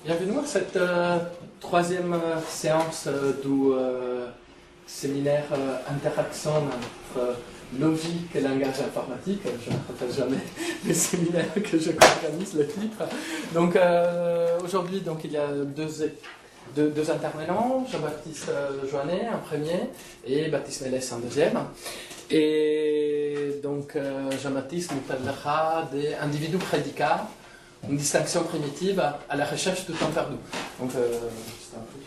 Bienvenue à cette troisième séance du séminaire Interaction entre logique et langage informatique. Je ne répète jamais les séminaires que je organise, le titre. Donc aujourd'hui, il y a deux intervenants, Jean-Baptiste Joannet, un premier, et Baptiste Mélès, un deuxième. Et donc Jean-Baptiste nous parlera des individus prédicats, une distinction primitive à la recherche du temps perdu. Donc, c'est un peu...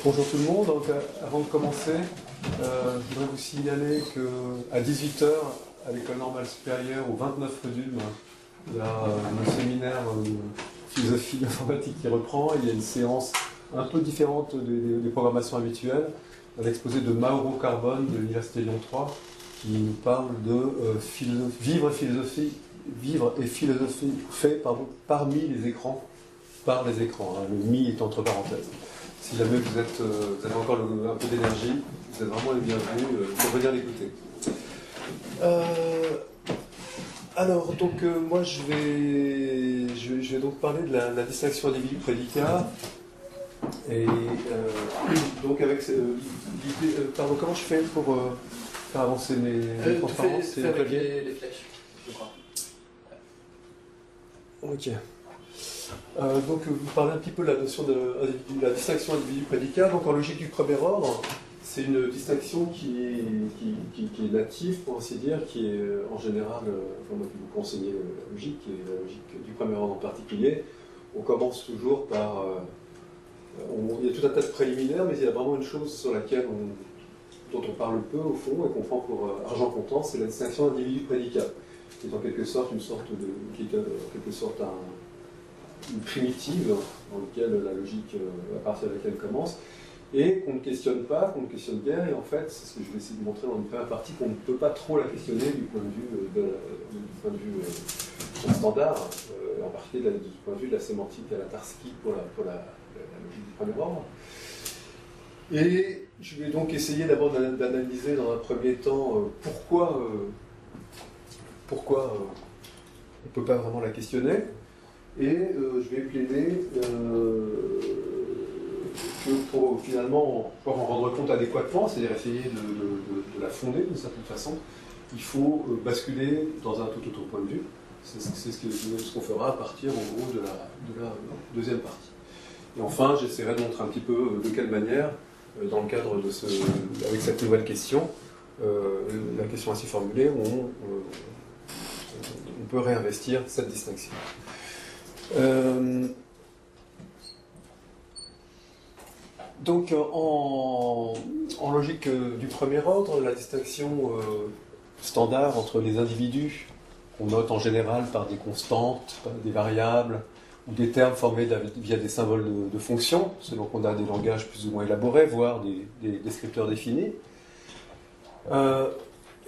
Bonjour tout le monde. Donc, avant de commencer, je voudrais vous signaler qu'à 18h, à l'École normale supérieure, au 29 rue d'Ulm, il y a un séminaire philosophie informatique qui reprend. Il y a une séance un peu différente des programmations habituelles, un exposé de Mauro Carbone de l'Université Lyon 3, qui nous parle de vivre et philosophie fait parmi les écrans, par les écrans. Hein, le mi est entre parenthèses. Si jamais vous avez encore un peu d'énergie, vous êtes vraiment les bienvenus pour venir l'écouter. Alors, donc, moi, je vais donc parler de la distinction individu-prédicat. Et donc, avec l'idée. Pardon, comment je fais pour faire avancer mes conférences? C'est avec les flèches, je crois. Ok. Donc, vous parlez un petit peu de la notion de la distinction individu-prédicat. Donc, en logique du premier ordre, c'est une distinction qui est native, pour ainsi dire, qui est en général, moi qui vous enseignez la logique, et la logique du premier ordre en particulier. On commence toujours par. Il y a tout un tas de préliminaires, mais il y a vraiment une chose sur laquelle dont on parle peu au fond et qu'on prend pour argent comptant, c'est la distinction individu-prédicat, qui est en quelque sorte une primitive dans laquelle la logique, à partir de laquelle elle commence, et qu'on ne questionne pas, qu'on ne questionne guère, et en fait, c'est ce que je vais essayer de montrer dans une première partie, qu'on ne peut pas trop la questionner du point de vue standard, en particulier du point de vue de la sémantique à la Tarski pour la logique du premier ordre. Et je vais donc essayer d'abord d'analyser dans un premier temps pourquoi on ne peut pas vraiment la questionner. Et je vais plaider que pour finalement en rendre compte adéquatement, c'est-à-dire essayer de la fonder d'une certaine façon, il faut basculer dans un tout autre point de vue. C'est ce qu'on fera à partir en gros de la deuxième partie. Et enfin, j'essaierai de montrer un petit peu de quelle manière, dans le cadre avec cette nouvelle question, la question ainsi formulée, on peut réinvestir cette distinction. Donc, en logique du premier ordre, la distinction standard entre les individus, qu'on note en général par des constantes, par des variables, ou des termes formés via des symboles de fonctions, selon qu'on a des langages plus ou moins élaborés, voire des descripteurs définis.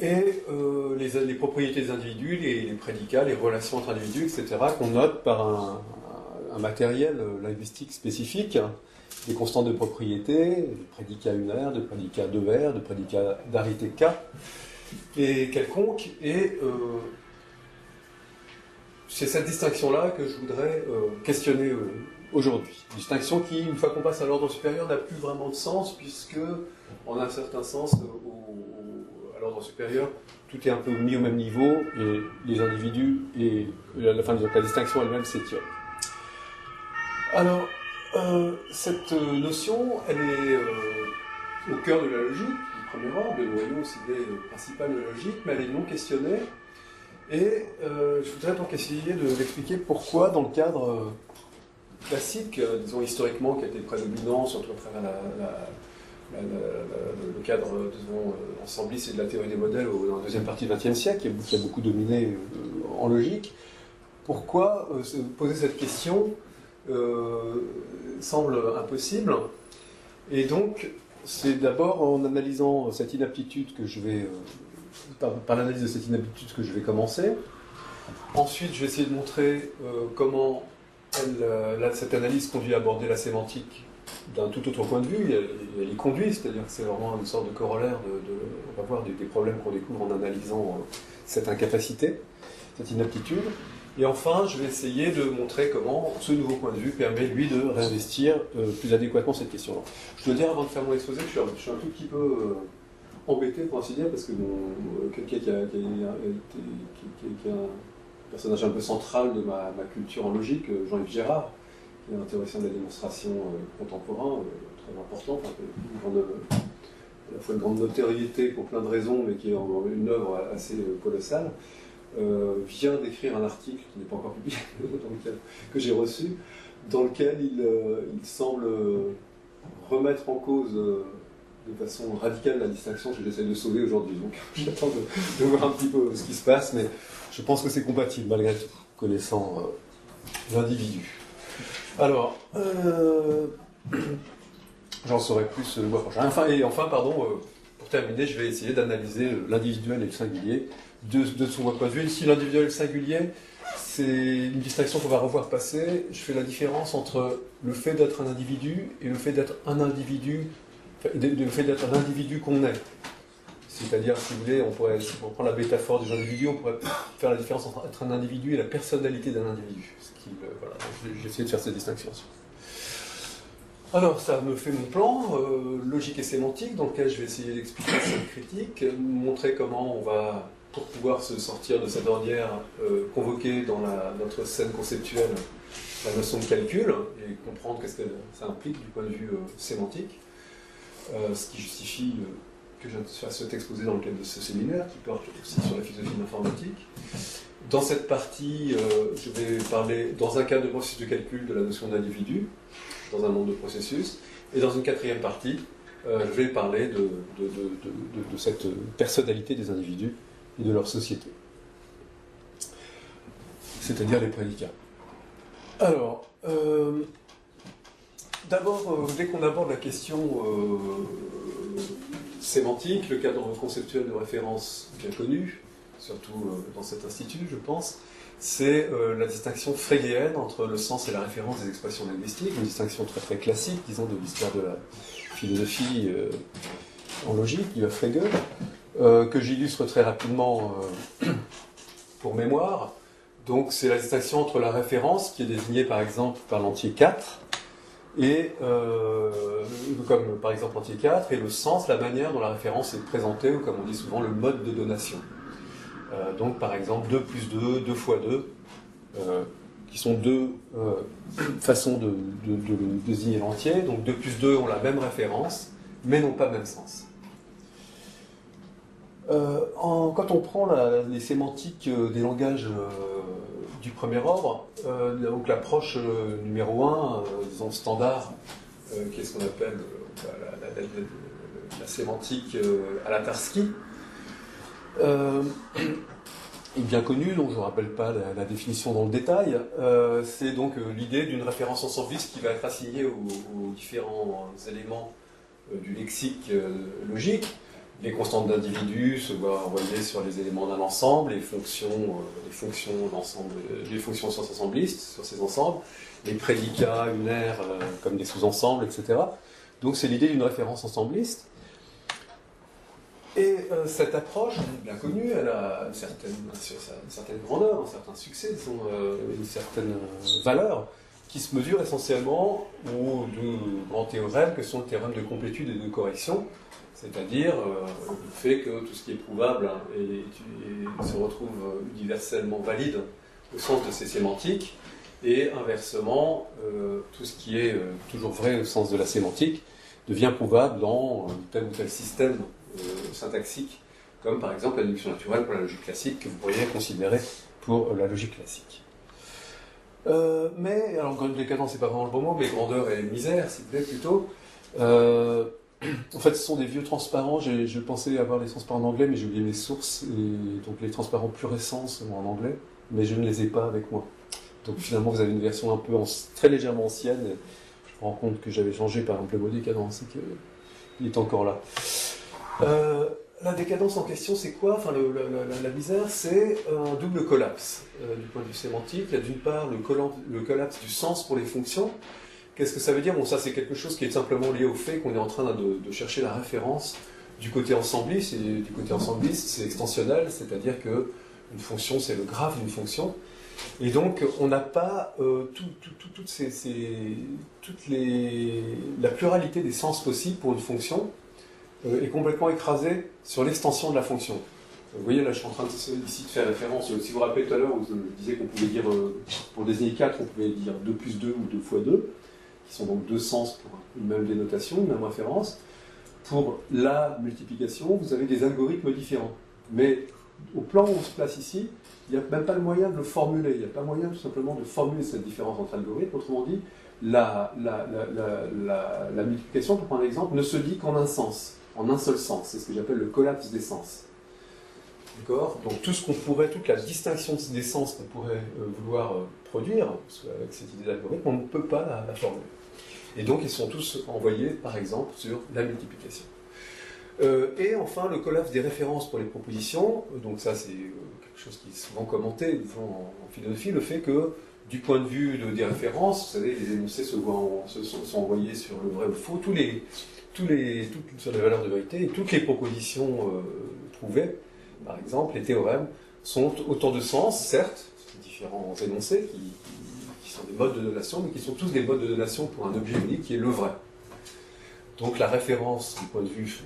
Les propriétés des individus, les prédicats, les relations entre individus, etc., qu'on note par un matériel linguistique spécifique, des constantes de propriété, de prédicats unaires, de prédicats d'ER, de prédicats d'arité K, et quelconque, et c'est cette distinction-là que je voudrais questionner aujourd'hui. Une distinction qui, une fois qu'on passe à l'ordre supérieur, n'a plus vraiment de sens, puisque, en un certain sens, à l'ordre supérieur, tout est un peu mis au même niveau, et les individus, et la distinction elle-même s'étiole. Alors, cette notion, elle est au cœur de la logique, du premier ordre, le noyau, c'est l'idée principale de la logique, mais elle est non questionnée. Et je voudrais donc essayer d'expliquer pourquoi, dans le cadre classique, disons historiquement, qui a été prédominant, surtout à travers le cadre, disons, ensembliste et de la théorie des modèles dans la deuxième partie du XXe siècle, qui a beaucoup dominé en logique, pourquoi poser cette question semble impossible. Et donc, c'est d'abord en analysant cette inaptitude que je vais... par l'analyse de cette inaptitude que je vais commencer. Ensuite, je vais essayer de montrer comment cette analyse conduit à aborder la sémantique d'un tout autre point de vue. Elle y conduit, c'est-à-dire que c'est vraiment une sorte de corollaire on va voir des problèmes qu'on découvre en analysant cette incapacité, cette inaptitude. Et enfin, je vais essayer de montrer comment ce nouveau point de vue permet, lui, de réinvestir plus adéquatement cette question-là. Je dois dire, avant de faire mon exposé, que je suis un tout petit peu embêté, pour ainsi dire, parce que quelqu'un qui est un personnage un peu central de ma culture en logique, Jean-Yves Gérard, qui est un théoricien de la démonstration contemporain, très important, enfin, à la fois une grande notoriété pour plein de raisons, mais qui est une œuvre assez colossale, vient d'écrire un article qui n'est pas encore publié, que j'ai reçu, dans lequel il semble remettre en cause de façon radicale la distinction que j'essaie de sauver aujourd'hui. Donc j'attends de voir un petit peu ce qui se passe, mais je pense que c'est compatible malgré tout, connaissant l'individu. Alors, j'en saurai plus le mois prochain. Enfin, pour terminer, je vais essayer d'analyser l'individuel et le singulier de son point de vue. Ici, l'individuel et le singulier, c'est une distinction qu'on va revoir passer. Je fais la différence entre le fait d'être un individu et le fait d'être un individu, le fait d'être l'individu qu'on est. C'est-à-dire, si vous voulez, si on prend la métaphore des individus, on pourrait faire la différence entre être un individu et la personnalité d'un individu. Voilà, j'ai essayé de faire cette distinction. Alors, ça me fait mon plan, logique et sémantique, dans lequel je vais essayer d'expliquer cette critique, montrer comment on va, pour pouvoir se sortir de cette ornière, convoquer dans notre scène conceptuelle la notion de calcul, et comprendre qu'est-ce que ça implique du point de vue sémantique, ce qui justifie que je fasse cet exposé dans le cadre de ce séminaire, qui porte aussi sur la philosophie de l'informatique. Dans cette partie, je vais parler, dans un cadre de processus de calcul, de la notion d'individu, dans un monde de processus, et dans une quatrième partie, je vais parler de cette personnalité des individus et de leur société, c'est-à-dire les prédicats. Alors, d'abord, dès qu'on aborde la question sémantique, le cadre conceptuel de référence bien connu, surtout dans cet institut, je pense, c'est la distinction frégéenne entre le sens et la référence des expressions linguistiques, une distinction très très classique, disons, de l'histoire de la philosophie en logique, du Frege, que j'illustre très rapidement pour mémoire. Donc c'est la distinction entre la référence, qui est désignée par exemple par l'entier 4, et comme par exemple l'entier 4, et le sens, la manière dont la référence est présentée, ou comme on dit souvent, le mode de donation. Donc par exemple 2 plus 2, 2 fois 2, qui sont deux façons de désigner l'entier. Donc 2 plus 2 ont la même référence, mais n'ont pas le même sens. Quand on prend les sémantiques des langages du premier ordre, donc l'approche numéro 1, disons standard, qui est ce qu'on appelle la sémantique à la Tarski, est bien connue, donc je ne rappelle pas la définition dans le détail. C'est donc l'idée d'une référence ensembliste qui va être assignée aux différents éléments du lexique logique. Les constantes d'individus se voient envoyées sur les éléments d'un ensemble, les fonctions d'ensemble, les fonctions au sens ensembliste sur ces ensembles, les prédicats unaires comme des sous-ensembles, etc. Donc c'est l'idée d'une référence ensembliste. Et cette approche, bien connue, elle a une certaine grandeur, un certain succès, une certaine valeur, qui se mesure essentiellement aux deux grands théorèmes que sont le théorème de complétude et de correction, c'est-à-dire le fait que tout ce qui est prouvable se retrouve universellement valide au sens de ces sémantiques, et inversement, tout ce qui est toujours vrai au sens de la sémantique devient prouvable dans tel ou tel système syntaxique, comme par exemple la déduction naturelle pour la logique classique, que vous pourriez considérer pour la logique classique. Mais, alors décadence c'est pas vraiment le bon mot, mais grandeur et misère, s'il vous plaît, plutôt. En fait, ce sont des vieux transparents. Je pensais avoir les transparents en anglais, mais j'ai oublié mes sources. Et donc les transparents plus récents sont en anglais, mais je ne les ai pas avec moi. Donc finalement, vous avez une version un peu très légèrement ancienne. Je me rends compte que j'avais changé, par exemple, le mot décadence, et qu'il est encore là. La décadence en question, c'est quoi? Enfin, la misère, c'est un double collapse du point de vue sémantique. Il y a d'une part le collapse du sens pour les fonctions. Qu'est-ce que ça veut dire? Bon, ça c'est quelque chose qui est simplement lié au fait qu'on est en train de chercher la référence du côté ensembliste, et du côté ensembliste, c'est extensionnel, c'est-à-dire qu'une fonction, c'est le graphe d'une fonction. Et donc, on n'a pas la pluralité des sens possibles pour une fonction est complètement écrasée sur l'extension de la fonction. Vous voyez, là, je suis en train ici de faire référence. Si vous vous rappelez tout à l'heure, je disais qu'on pouvait dire, pour désigner 4, on pouvait dire 2 plus 2 ou 2 fois 2, qui sont donc deux sens pour une même dénotation, une même référence. Pour la multiplication, vous avez des algorithmes différents. Mais au plan où on se place ici, il n'y a même pas le moyen de le formuler. Il n'y a pas moyen tout simplement de formuler cette différence entre algorithmes. Autrement dit, la multiplication, pour prendre un exemple, ne se dit qu'en un sens, en un seul sens. C'est ce que j'appelle le collapse des sens. D'accord ? Donc toute la distinction des sens qu'on pourrait vouloir produire, avec cette idée d'algorithme, on ne peut pas la formuler. Et donc ils sont tous envoyés, par exemple, sur la multiplication. Et enfin, le collapse des références pour les propositions, donc ça c'est quelque chose qui est souvent commenté en philosophie, le fait que, du point de vue des références, vous savez, les énoncés sont envoyés sur le vrai ou le faux, sur les valeurs de vérité, et toutes les propositions prouvées, par exemple, les théorèmes, sont autant de sens, certes, différents énoncés qui sont des modes de donation, mais qui sont tous des modes de donation pour un objet unique qui est le vrai. Donc la référence du point de vue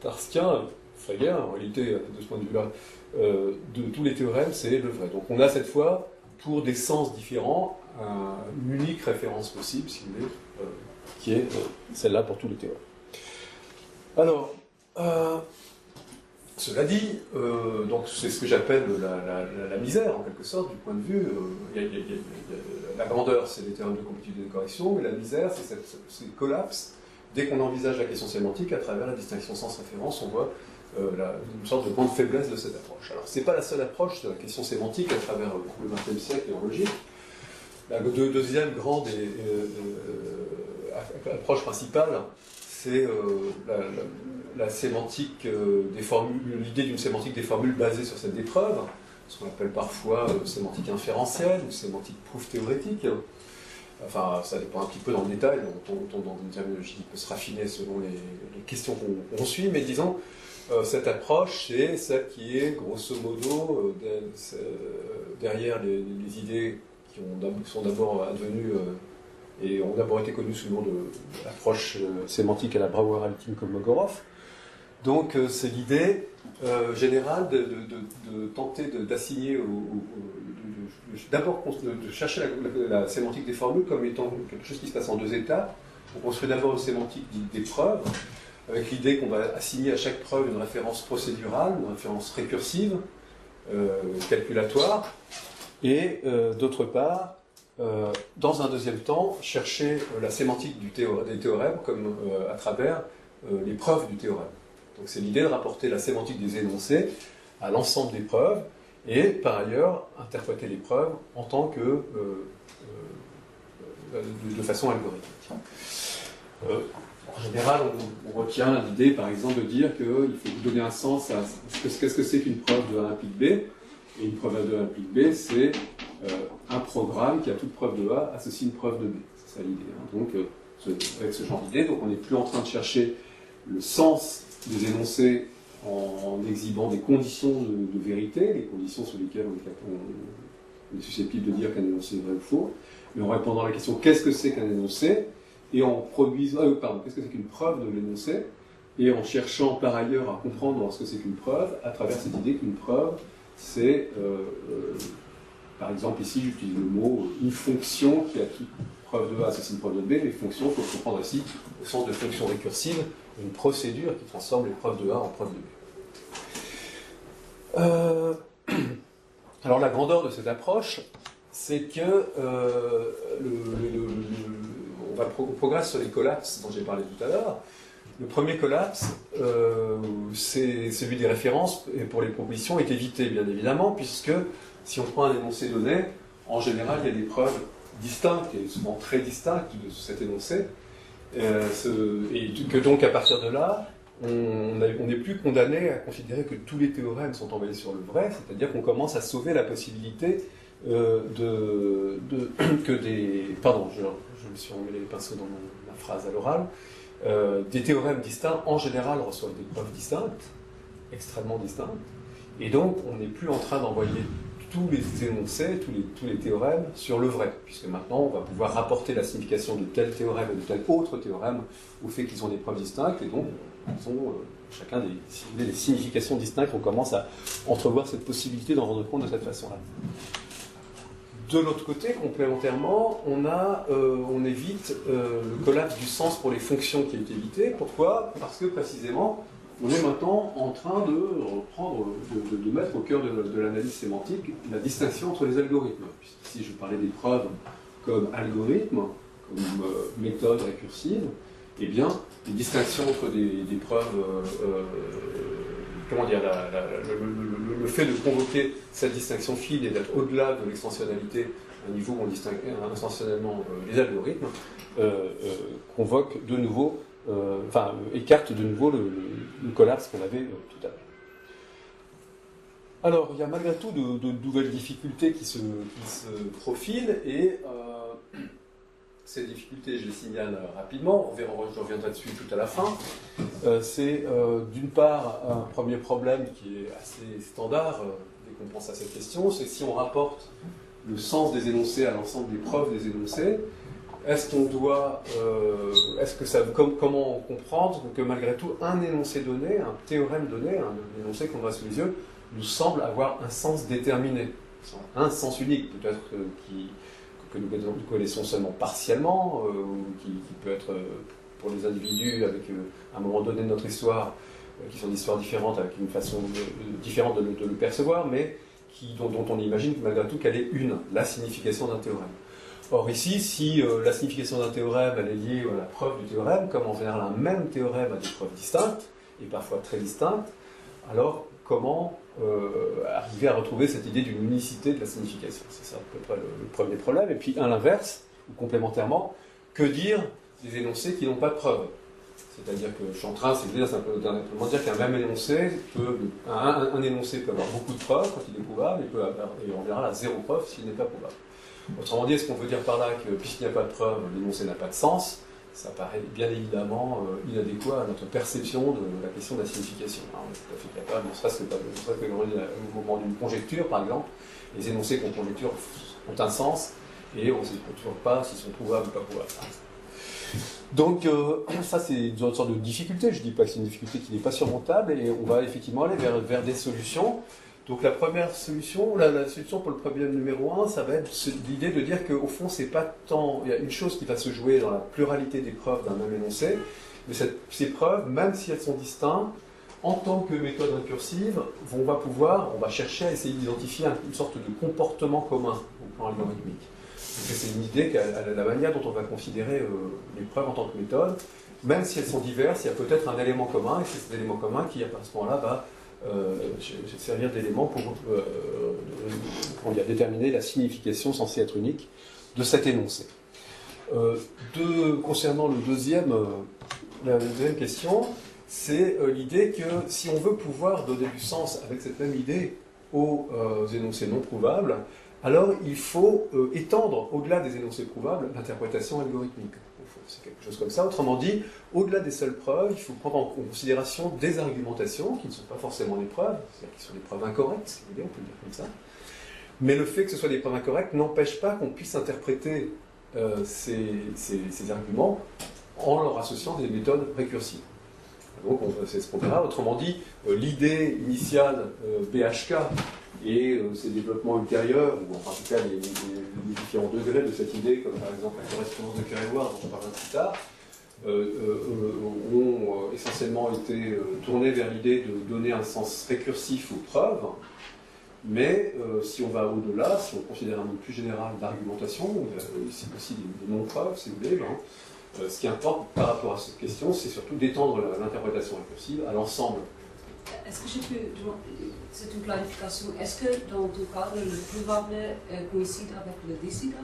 tarskien, Frege, en réalité, de ce point de vue-là, de tous les théorèmes, c'est le vrai. Donc on a cette fois, pour des sens différents, une unique référence possible, si vous voulez, qui est celle-là pour tous les théorèmes. Alors, cela dit, donc c'est ce que j'appelle la misère, en quelque sorte, du point de vue. La grandeur, c'est les théorèmes de complétude et de correction, mais la misère, c'est ce collapse. Dès qu'on envisage la question sémantique, à travers la distinction sens-référence, on voit une sorte de grande faiblesse de cette approche. Alors, ce n'est pas la seule approche de la question sémantique à travers le XXe siècle et en logique. La deuxième grande approche principale, c'est la sémantique des formules, l'idée d'une sémantique des formules basée sur cette épreuve, ce qu'on appelle parfois sémantique inférentielle ou sémantique proof théorétique. Enfin, ça dépend un petit peu dans le détail, on tombe dans une terminologie qui peut se raffiner selon les questions qu'on suit, mais disons, cette approche, c'est celle qui est, grosso modo, derrière les idées qui sont d'abord advenues et ont d'abord été connues sous le nom de l'approche sémantique à la Brouwer-Alkin-Kolmogorov. Donc, c'est l'idée générale de tenter d'assigner d'abord de chercher la sémantique des formules comme étant quelque chose qui se passe en deux étapes. On construit d'abord une sémantique des preuves, avec l'idée qu'on va assigner à chaque preuve une référence procédurale, une référence récursive, calculatoire, et d'autre part, dans un deuxième temps, chercher la sémantique des théorèmes comme à travers les preuves du théorème. Donc c'est l'idée de rapporter la sémantique des énoncés à l'ensemble des preuves, et par ailleurs interpréter les preuves en tant que de façon algorithmique. En général, on retient l'idée, par exemple, de dire qu'il faut donner un sens à qu'est-ce que c'est qu'une preuve de A implique B, et une preuve de A implique B, c'est un programme qui, à toute preuve de A, associe une preuve de B. C'est ça l'idée. Hein. Donc, avec ce genre d'idée, donc on n'est plus en train de chercher le sens des énoncés en exhibant des conditions de vérité, les conditions sur lesquelles on est susceptible de dire qu'un énoncé est vrai ou faux, mais en répondant à la question qu'est-ce que c'est qu'un énoncé, et en produisant, qu'est-ce que c'est qu'une preuve de l'énoncé, et en cherchant par ailleurs à comprendre ce que c'est qu'une preuve, à travers cette idée qu'une preuve, c'est, par exemple ici j'utilise le mot une fonction qui a toute preuve de A associe une preuve de B, mais fonction, il faut comprendre ici au sens de fonction récursive, une procédure qui transforme les preuves de A en preuves de B. Alors la grandeur de cette approche, c'est que on progresse sur les collapses dont j'ai parlé tout à l'heure. Le premier collapse, c'est celui des références, et pour les propositions, est évité bien évidemment, puisque si on prend un énoncé donné, en général il y a des preuves distinctes, et souvent très distinctes de cet énoncé, et que donc à partir de là, on n'est plus condamné à considérer que tous les théorèmes sont envoyés sur le vrai, c'est-à-dire qu'on commence à sauver la possibilité que des... Pardon, je me suis emmêlé les pinceaux dans ma phrase à l'oral. Des théorèmes distincts, en général, reçoivent des preuves distinctes, extrêmement distinctes, et donc on n'est plus en train d'envoyer tous les énoncés, tous les théorèmes sur le vrai, puisque maintenant on va pouvoir rapporter la signification de tel théorème et de tel autre théorème au fait qu'ils ont des preuves distinctes, et donc ils ont chacun des significations distinctes. On commence à entrevoir cette possibilité d'en rendre compte de cette façon-là. De l'autre côté, complémentairement, on évite le collapse du sens pour les fonctions qui est évité. Pourquoi? Parce que précisément, on est maintenant en train de reprendre, de mettre au cœur de l'analyse sémantique la distinction entre les algorithmes. Ici, je parlais des preuves comme algorithme, comme méthode récursive. Eh bien, les distinctions entre des preuves, comment dire, le fait de convoquer cette distinction fine et d'être au-delà de l'extensionnalité, à un niveau où on distingue intentionnellement les algorithmes, convoque de nouveau, écarte de nouveau le collapse qu'on avait tout à l'heure. Alors, il y a malgré tout de nouvelles difficultés qui se profilent, et ces difficultés, je les signale rapidement, je reviendrai dessus tout à la fin. C'est d'une part un premier problème qui est assez standard dès qu'on pense à cette question, c'est si on rapporte le sens des énoncés à l'ensemble des preuves des énoncés, comment comprendre que malgré tout un énoncé donné, un théorème donné, un énoncé qu'on a sous les yeux, nous semble avoir un sens déterminé, un sens unique peut-être que nous connaissons seulement partiellement, qui peut être pour les individus avec à un moment donné de notre histoire, qui sont d'histoires différentes, avec une façon différente de le percevoir, mais dont on imagine malgré tout qu'elle est la signification d'un théorème. Or ici, si la signification d'un théorème elle est liée à la preuve du théorème, comme en général un même théorème a des preuves distinctes, et parfois très distinctes, alors comment arriver à retrouver cette idée d'une unicité de la signification? C'est ça à peu près le premier problème. Et puis à l'inverse, ou complémentairement, que dire des énoncés qui n'ont pas de preuve? C'est-à-dire que je suis en train, c'est simplement dire qu'un même énoncé un énoncé peut avoir beaucoup de preuves quand il est prouvable, et en général à zéro preuve s'il n'est pas prouvable. Autrement dit, est-ce qu'on veut dire par là que puisqu'il n'y a pas de preuve, l'énoncé n'a pas de sens? Ça paraît bien évidemment inadéquat à notre perception de la question de la signification. Alors, on est tout à fait capable, ne serait-ce que au moment d'une conjecture, par exemple, les énoncés qu'on conjecture ont un sens, et on ne sait toujours pas s'ils sont prouvables ou pas prouvables. Donc, ça c'est une sorte de difficulté. Je ne dis pas que c'est une difficulté qui n'est pas surmontable, et on va effectivement aller vers des solutions. Donc la première solution, la solution pour le problème numéro 1, ça va être l'idée de dire qu'au fond, c'est pas tant... Il y a une chose qui va se jouer dans la pluralité des preuves d'un même énoncé, mais ces preuves, même si elles sont distinctes, en tant que méthode incursive, on va chercher à essayer d'identifier une sorte de comportement commun au plan algorithmique. C'est une idée qu'à la manière dont on va considérer les preuves en tant que méthode, même si elles sont diverses, il y a peut-être un élément commun, et c'est cet élément commun qui, à ce moment-là, va servir d'élément pour déterminer la signification censée être unique de cet énoncé. Concernant la deuxième question, c'est l'idée que si on veut pouvoir donner du sens avec cette même idée aux énoncés non prouvables, alors il faut étendre au-delà des énoncés prouvables l'interprétation algorithmique. C'est quelque chose comme ça. Autrement dit, au-delà des seules preuves, il faut prendre en considération des argumentations qui ne sont pas forcément des preuves, c'est-à-dire qui sont des preuves incorrectes, si vous voulez, on peut le dire comme ça. Mais le fait que ce soit des preuves incorrectes n'empêche pas qu'on puisse interpréter ces arguments en leur associant des méthodes récursives. Donc c'est ce qu'on verra. Autrement dit, l'idée initiale BHK et ses développements ultérieurs, ou en tout cas les différents degrés de cette idée, comme par exemple la correspondance de Kerr-Edwards, dont on parlera plus tard, ont essentiellement été tournés vers l'idée de donner un sens récursif aux preuves, mais si on va au-delà, si on considère un mode plus général d'argumentation, ici aussi des non-preuves, si vous voulez, ce qui importe par rapport à cette question, c'est surtout d'étendre l'interprétation récursive à l'ensemble. Est-ce que je peux, c'est une clarification, est-ce que dans ton cas, le probable coïncide avec le décidable?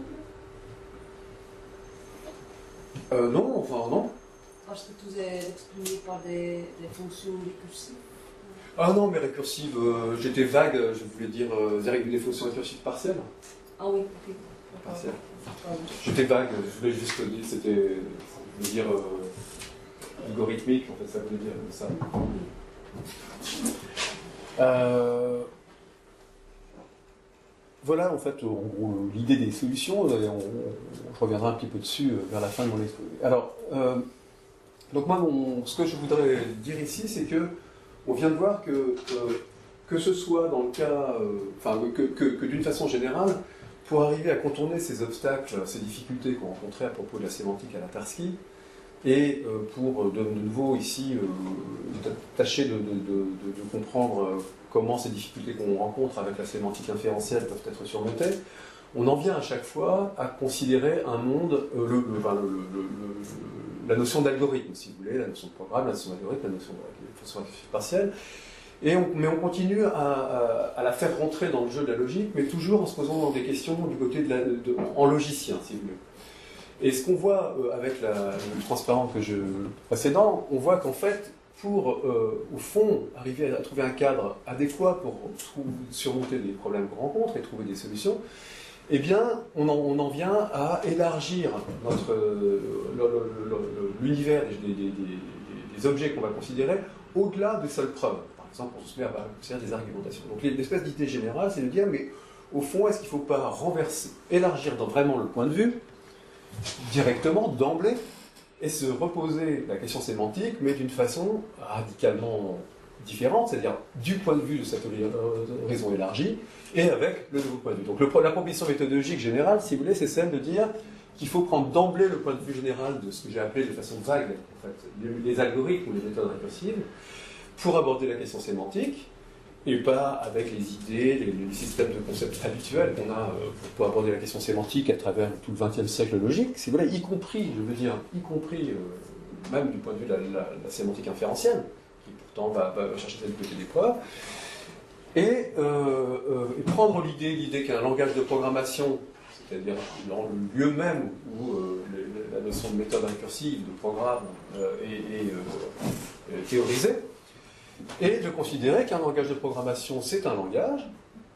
Non, enfin non. Parce que tout est exprimé par des fonctions récursives. Ah non, mais récursive, j'étais vague, je voulais dire des fonctions récursives partielles. Ah oui, ok. Partielles. J'étais vague, je voulais juste dire, je voulais dire algorithmique, en fait, ça voulait dire ça. voilà en fait, en gros, l'idée des solutions, et je reviendrai un petit peu dessus vers la fin de mon exposé. Alors, donc moi, ce que je voudrais dire ici, c'est que on vient de voir que ce soit dans le cas, que d'une façon générale, pour arriver à contourner ces obstacles, ces difficultés qu'on rencontrait à propos de la sémantique à la Tarski, et pour de nouveau ici tâcher de comprendre comment ces difficultés qu'on rencontre avec la sémantique inférentielle peuvent être surmontées, on en vient à chaque fois à considérer un monde, la notion d'algorithme, si vous voulez, la notion de programme, la notion d'algorithme, la notion de façon partielle, mais on continue à la faire rentrer dans le jeu de la logique, mais toujours en se posant des questions du côté en logicien, si vous voulez. Et ce qu'on voit avec le transparent précédent, on voit qu'en fait, pour, au fond, arriver à trouver un cadre adéquat pour surmonter les problèmes qu'on rencontre et trouver des solutions, eh bien, on en vient à élargir l'univers des objets qu'on va considérer au-delà des seules preuves. Par exemple, on se met à considérer des argumentations. Donc, l'espèce d'idée générale, c'est de dire, mais au fond, est-ce qu'il ne faut pas renverser, élargir vraiment le point de vue directement, d'emblée, et se reposer la question sémantique, mais d'une façon radicalement différente, c'est-à-dire du point de vue de cette horizon élargi, et avec le nouveau point de vue. Donc la proposition méthodologique générale, si vous voulez, c'est celle de dire qu'il faut prendre d'emblée le point de vue général de ce que j'ai appelé de façon vague, en fait, les algorithmes ou les méthodes récursives, pour aborder la question sémantique, et pas avec les idées, les systèmes de concepts habituels qu'on a pour aborder la question sémantique à travers tout le XXe siècle logique, si vous voulez, y compris même du point de vue de la sémantique inférentielle, qui pourtant va chercher du côté des preuves, et prendre l'idée qu'un langage de programmation, c'est-à-dire dans le lieu même où la notion de méthode récursive, de programme est théorisée, et de considérer qu'un langage de programmation, c'est un langage,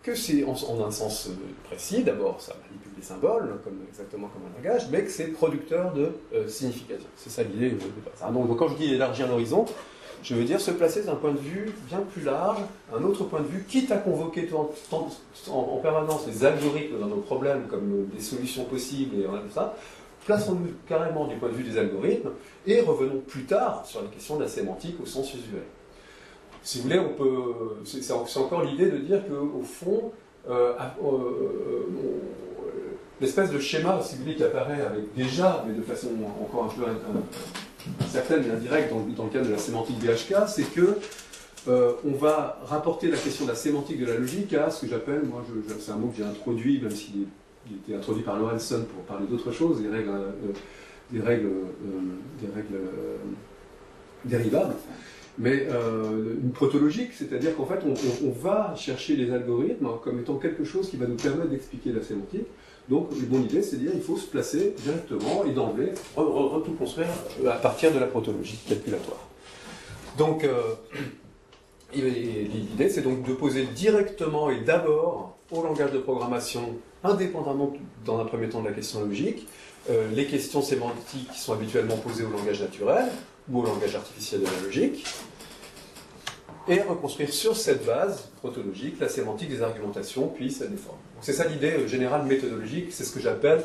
que c'est en un sens précis, d'abord ça manipule des symboles, exactement comme un langage, mais que c'est producteur de signification. C'est ça l'idée de base. Donc quand je dis élargir l'horizon, je veux dire se placer d'un point de vue bien plus large, un autre point de vue, quitte à convoquer en permanence les algorithmes dans nos problèmes comme des solutions possibles et tout ça, plaçons-nous carrément du point de vue des algorithmes et revenons plus tard sur la question de la sémantique au sens usuel. Si vous voulez, c'est encore l'idée de dire qu'au fond, l'espèce de schéma, si vous voulez, qui apparaît avec déjà, mais de façon encore un peu certaine et indirecte dans le cadre de la sémantique BHK, c'est que on va rapporter la question de la sémantique de la logique à ce que j'appelle, moi c'est un mot que j'ai introduit, même s'il était introduit par Lorentzen pour parler d'autre chose, des règles dérivables. Mais une protologique, c'est-à-dire qu'en fait, on va chercher les algorithmes comme étant quelque chose qui va nous permettre d'expliquer la sémantique. Donc, mon idée, c'est de dire qu'il faut se placer directement et d'emblée, tout construire à partir de la protologie calculatoire. Donc, l'idée, c'est donc de poser directement et d'abord au langage de programmation, indépendamment dans un premier temps de la question logique, les questions sémantiques qui sont habituellement posées au langage naturel, ou au langage artificiel de la logique, et reconstruire sur cette base protologique la sémantique des argumentations, puis sa déforme. Donc c'est ça l'idée générale méthodologique, c'est ce que j'appelle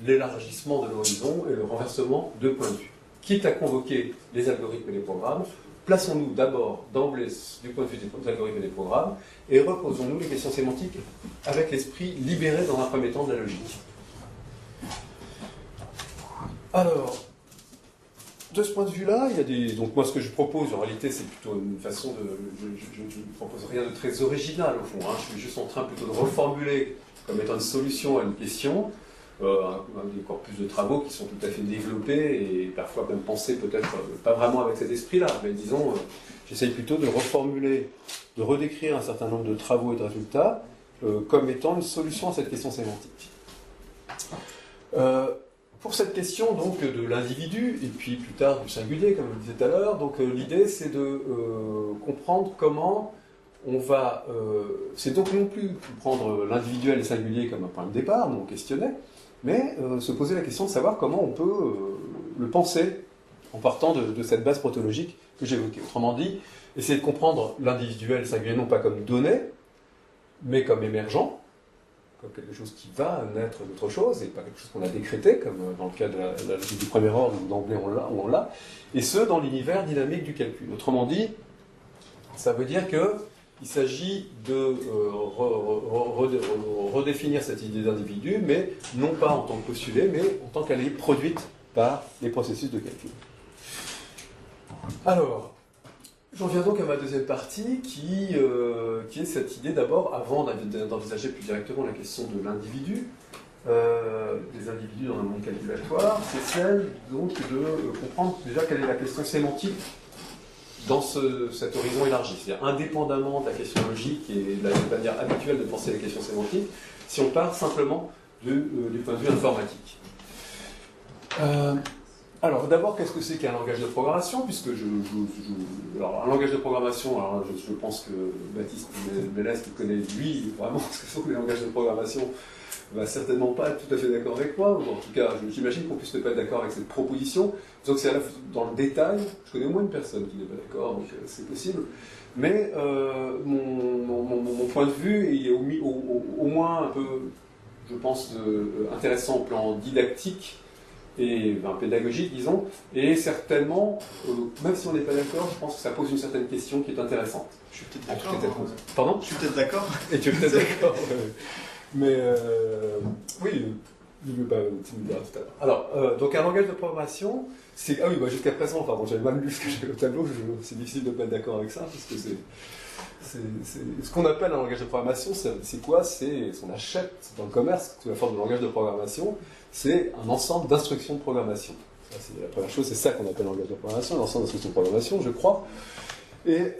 l'élargissement de l'horizon et le renversement de point de vue. Quitte à convoquer les algorithmes et les programmes, plaçons-nous d'abord d'emblée du point de vue des algorithmes et des programmes, et reposons-nous les questions sémantiques avec l'esprit libéré dans un premier temps de la logique. Alors, de ce point de vue-là, il y a des... Donc moi, ce que je propose, en réalité, c'est plutôt une façon de... Je ne propose rien de très original, au fond. Hein. Je suis juste en train plutôt de reformuler comme étant une solution à une question, des corpus de travaux qui sont tout à fait développés et parfois même pensés peut-être pas vraiment avec cet esprit-là, mais disons, j'essaye plutôt de reformuler, de redécrire un certain nombre de travaux et de résultats comme étant une solution à cette question sémantique. Pour cette question donc de l'individu, et puis plus tard du singulier, comme je le disais tout à l'heure, donc l'idée c'est de comprendre comment on va... c'est donc non plus prendre l'individuel et le singulier comme un point de départ, nous on questionnait, mais se poser la question de savoir comment on peut le penser en partant de cette base protologique que j'évoquais. Autrement dit, essayer de comprendre l'individuel et le singulier non pas comme données, mais comme émergent, comme quelque chose qui va naître d'autre chose, et pas quelque chose qu'on a décrété, comme dans le cas de la logique du premier ordre, où d'emblée on l'a, et ce, dans l'univers dynamique du calcul. Autrement dit, ça veut dire qu'il s'agit de redéfinir cette idée d'individu, mais non pas en tant que postulée, mais en tant qu'elle est produite par les processus de calcul. Alors, j'en viens donc à ma deuxième partie, qui est cette idée d'abord, avant d'envisager plus directement la question de l'individu, des individus dans un monde calculatoire, c'est celle donc de comprendre déjà quelle est la question sémantique dans cet horizon élargi. C'est-à-dire indépendamment de la question logique et de la manière habituelle de penser les questions sémantiques, si on part simplement du point de vue informatique. Alors d'abord, qu'est-ce que c'est qu'un langage de programmation? Puisque alors, un langage de programmation, alors, je pense que Baptiste Mélès, qui connaît lui vraiment ce que sont les langages de programmation, va certainement pas être tout à fait d'accord avec moi, ou en tout cas, j'imagine qu'on puisse ne pas être d'accord avec cette proposition. Donc c'est dans le détail, je connais au moins une personne qui n'est pas d'accord, donc c'est possible. Mais mon point de vue est au moins un peu, je pense, intéressant au plan didactique et pédagogique, disons, et certainement, même si on n'est pas d'accord, je pense que ça pose une certaine question qui est intéressante. Je suis peut-être d'accord. Pardon ? Je suis peut-être d'accord. Et tu es peut-être d'accord. Mais oui, tu me diras tout à l'heure. Alors, donc un langage de programmation, c'est... Ah oui, bah, jusqu'à présent, pardon, j'avais mal lu ce que j'avais au tableau, c'est difficile de ne pas être d'accord avec ça, parce que ce qu'on appelle un langage de programmation, c'est quoi? C'est ce qu'on achète dans le commerce sous la forme de langage de programmation, c'est un ensemble d'instructions de programmation. Ça, c'est la première chose, c'est ça qu'on appelle un langage de programmation, un ensemble d'instructions de programmation, je crois. Et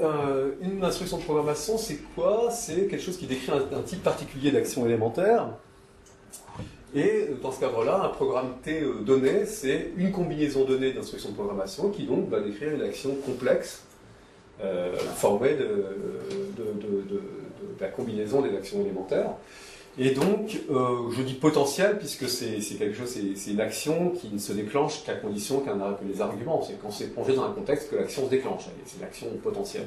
une instruction de programmation, c'est quoi? C'est quelque chose qui décrit un type particulier d'action élémentaire. Et dans ce cadre-là, un programme T donné, c'est une combinaison donnée d'instructions de programmation qui donc va décrire une action complexe formée de la combinaison des actions élémentaires. Et donc, je dis potentiel puisque c'est quelque chose, c'est une action qui ne se déclenche qu'à condition que les arguments, c'est quand c'est plongé dans un contexte que l'action se déclenche. C'est une action potentielle.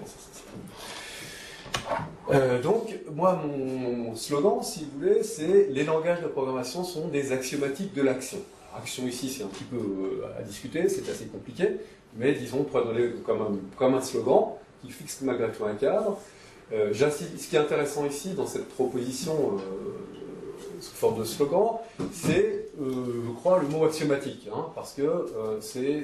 Donc, moi, mon slogan, si vous voulez, c'est les langages de programmation sont des axiomatiques de l'action. Action ici, c'est un petit peu à discuter, c'est assez compliqué, mais disons, prenons-les comme un slogan qui fixe malgré tout un cadre. Ce qui est intéressant ici dans cette proposition sous forme de slogan, c'est, je crois, le mot axiomatique, hein, parce que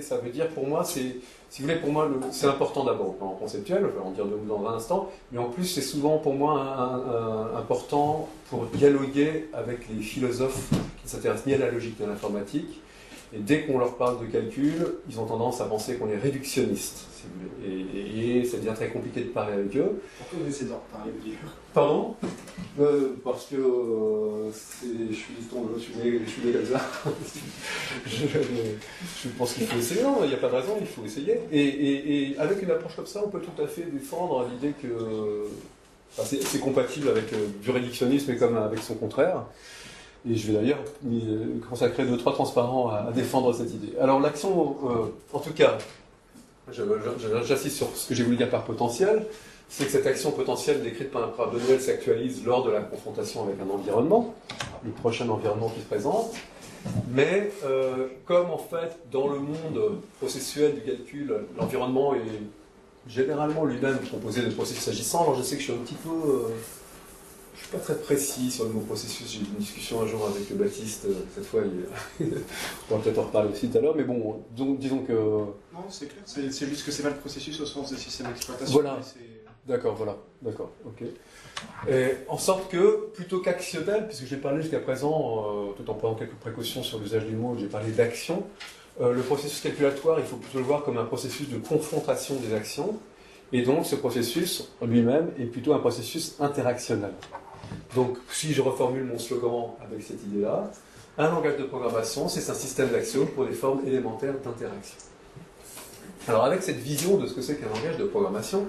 ça veut dire pour moi, si vous voulez, pour moi, c'est important d'abord au plan conceptuel, je vais en dire deux mots dans un instant, mais en plus c'est souvent pour moi important pour dialoguer avec les philosophes qui ne s'intéressent ni à la logique ni à l'informatique. Et dès qu'on leur parle de calcul, ils ont tendance à penser qu'on est réductionniste. Si vous voulez. Et ça devient très compliqué de parler avec eux. Pourquoi vous essayez de leur parler de livre? Pardon? Parce que je suis né comme ça. Je pense qu'il faut essayer. Non, il n'y a pas de raison, il faut essayer. Et avec une approche comme ça, on peut tout à fait défendre l'idée que c'est compatible avec du réductionnisme et comme avec son contraire. Et je vais d'ailleurs consacrer 2-3 transparents à défendre cette idée. Alors l'action, en tout cas, j'insiste sur ce que j'ai voulu dire par potentiel, c'est que cette action potentielle décrite par de Noël s'actualise lors de la confrontation avec un environnement, le prochain environnement qui se présente. Mais comme en fait dans le monde processuel du calcul, l'environnement est généralement lui-même composé de processus agissants, alors je sais que je suis un petit peu... je ne suis pas très précis sur le mot processus, j'ai eu une discussion un jour avec Baptiste, cette fois on pourra peut-être en reparler aussi tout à l'heure, mais bon, disons que... Non, c'est clair, c'est juste que c'est pas le processus au sens des systèmes d'exploitation. Voilà, d'accord, ok. Et en sorte que, plutôt qu'actionnel, puisque j'ai parlé jusqu'à présent, tout en prenant quelques précautions sur l'usage du mot, j'ai parlé d'action, le processus calculatoire, il faut plutôt le voir comme un processus de confrontation des actions, et donc ce processus lui-même est plutôt un processus interactionnel. Donc si je reformule mon slogan avec cette idée-là, un langage de programmation, c'est un système d'axiomes pour des formes élémentaires d'interaction. Alors avec cette vision de ce que c'est qu'un langage de programmation,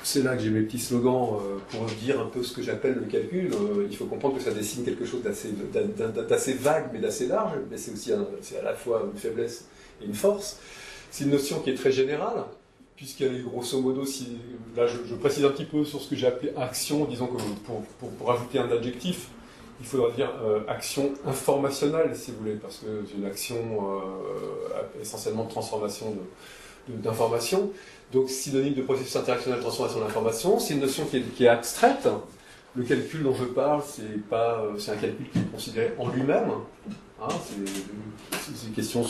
c'est là que j'ai mes petits slogans pour dire un peu ce que j'appelle le calcul. Il faut comprendre que ça dessine quelque chose d'assez vague mais d'assez large, mais c'est aussi c'est à la fois une faiblesse et une force. C'est une notion qui est très générale, puisqu'elle est grosso modo, là je précise un petit peu sur ce que j'ai appelé action, disons que pour ajouter un adjectif, il faudra dire action informationnelle, si vous voulez, parce que c'est une action essentiellement de transformation d'informations. Donc synonyme de processus interactionnel de transformation d'informations, c'est une notion qui est abstraite. Le calcul dont je parle, c'est un calcul qui est considéré en lui-même. Hein, c'est une question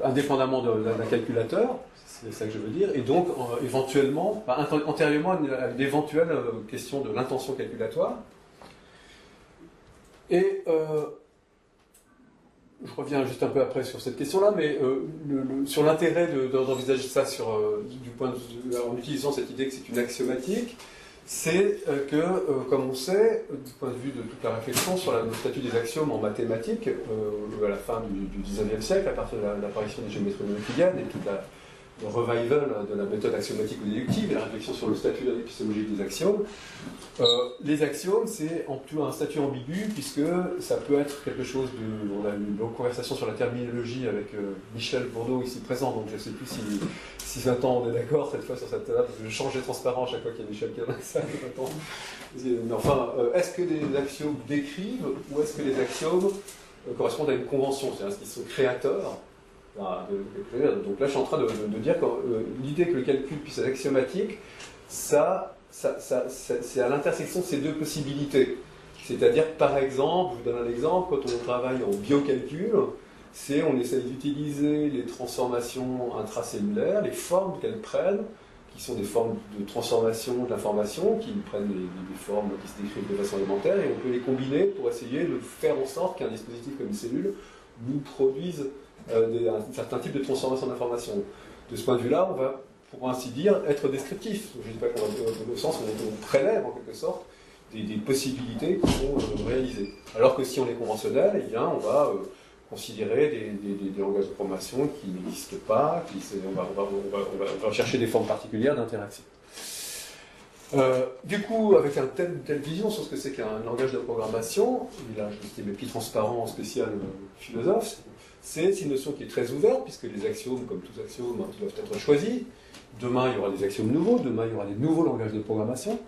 indépendamment d'un calculateur, c'est ça que je veux dire, et donc éventuellement, antérieurement à l'éventuelle question de l'intention calculatoire. Et je reviens juste un peu après sur cette question-là, mais sur l'intérêt d'envisager ça du point de vue, en utilisant cette idée que c'est une axiomatique, c'est que, comme on sait, du point de vue de toute la réflexion sur le statut des axiomes en mathématiques, à la fin du XIXe siècle, à partir de l'apparition des géométries euclidiennes et toute le revival de la méthode axiomatique ou déductive et la réflexion sur le statut épistémologique des axiomes, les axiomes, c'est en tout un statut ambigu, puisque ça peut être quelque chose de... On a eu une longue conversation sur la terminologie avec Michel Bourdeau ici présent, donc je ne sais plus si Vincent on est d'accord cette fois sur cette table, parce que je change les transparents à chaque fois qu'il y a Michel qui est dans la salle. Mais enfin, est-ce que les axiomes décrivent, ou est-ce que les axiomes correspondent à une convention, c'est-à-dire est-ce qu'ils sont créateurs? Donc là, je suis en train de dire que l'idée que le calcul puisse être axiomatique, c'est à l'intersection de ces deux possibilités. C'est-à-dire, par exemple, je vous donne un exemple, quand on travaille en biocalcul, on essaie d'utiliser les transformations intracellulaires, les formes qu'elles prennent, qui sont des formes de transformation de l'information, qui prennent des formes qui se décrivent de façon élémentaire, et on peut les combiner pour essayer de faire en sorte qu'un dispositif comme une cellule nous produise un certain type de transformation d'information. De ce point de vue-là, on va, pour ainsi dire, être descriptif. Je ne dis pas qu'on va dans le sens où on prélève en quelque sorte des possibilités qui sont réalisées. Alors que si on est conventionnel, eh bien, on va considérer des langages de programmation qui n'existent pas, on va chercher des formes particulières d'interaction. Du coup, avec une telle vision sur ce que c'est qu'un langage de programmation, et là je dis mes petits transparents spécial philosophe, c'est une notion qui est très ouverte, puisque les axiomes, comme tous axiomes, doivent être choisis. Demain, il y aura des axiomes nouveaux, demain, il y aura des nouveaux langages de programmation.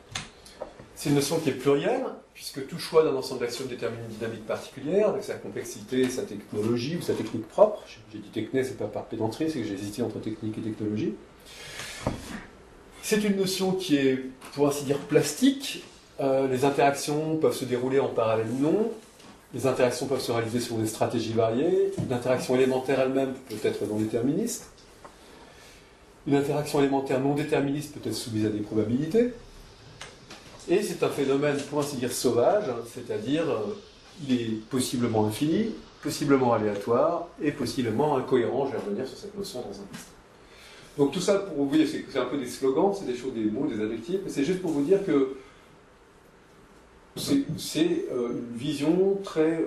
C'est une notion qui est plurielle, puisque tout choix d'un ensemble d'axiomes détermine une dynamique particulière, avec sa complexité, sa technologie ou sa technique propre. J'ai dit techné, c'est pas par pédanterie, c'est que j'ai hésité entre technique et technologie. C'est une notion qui est, pour ainsi dire, plastique. Les interactions peuvent se dérouler en parallèle ou non. Les interactions peuvent se réaliser sur des stratégies variées. Une interaction élémentaire elle-même peut être non déterministe. Une interaction élémentaire non déterministe peut être soumise à des probabilités. Et c'est un phénomène, pour ainsi dire, sauvage, c'est-à-dire il est possiblement infini, possiblement aléatoire et possiblement incohérent. Je vais revenir sur cette notion dans un instant. Donc tout ça, pour vous voyez, c'est un peu des slogans, c'est des choses, des mots, des adjectifs, mais c'est juste pour vous dire que c'est une vision très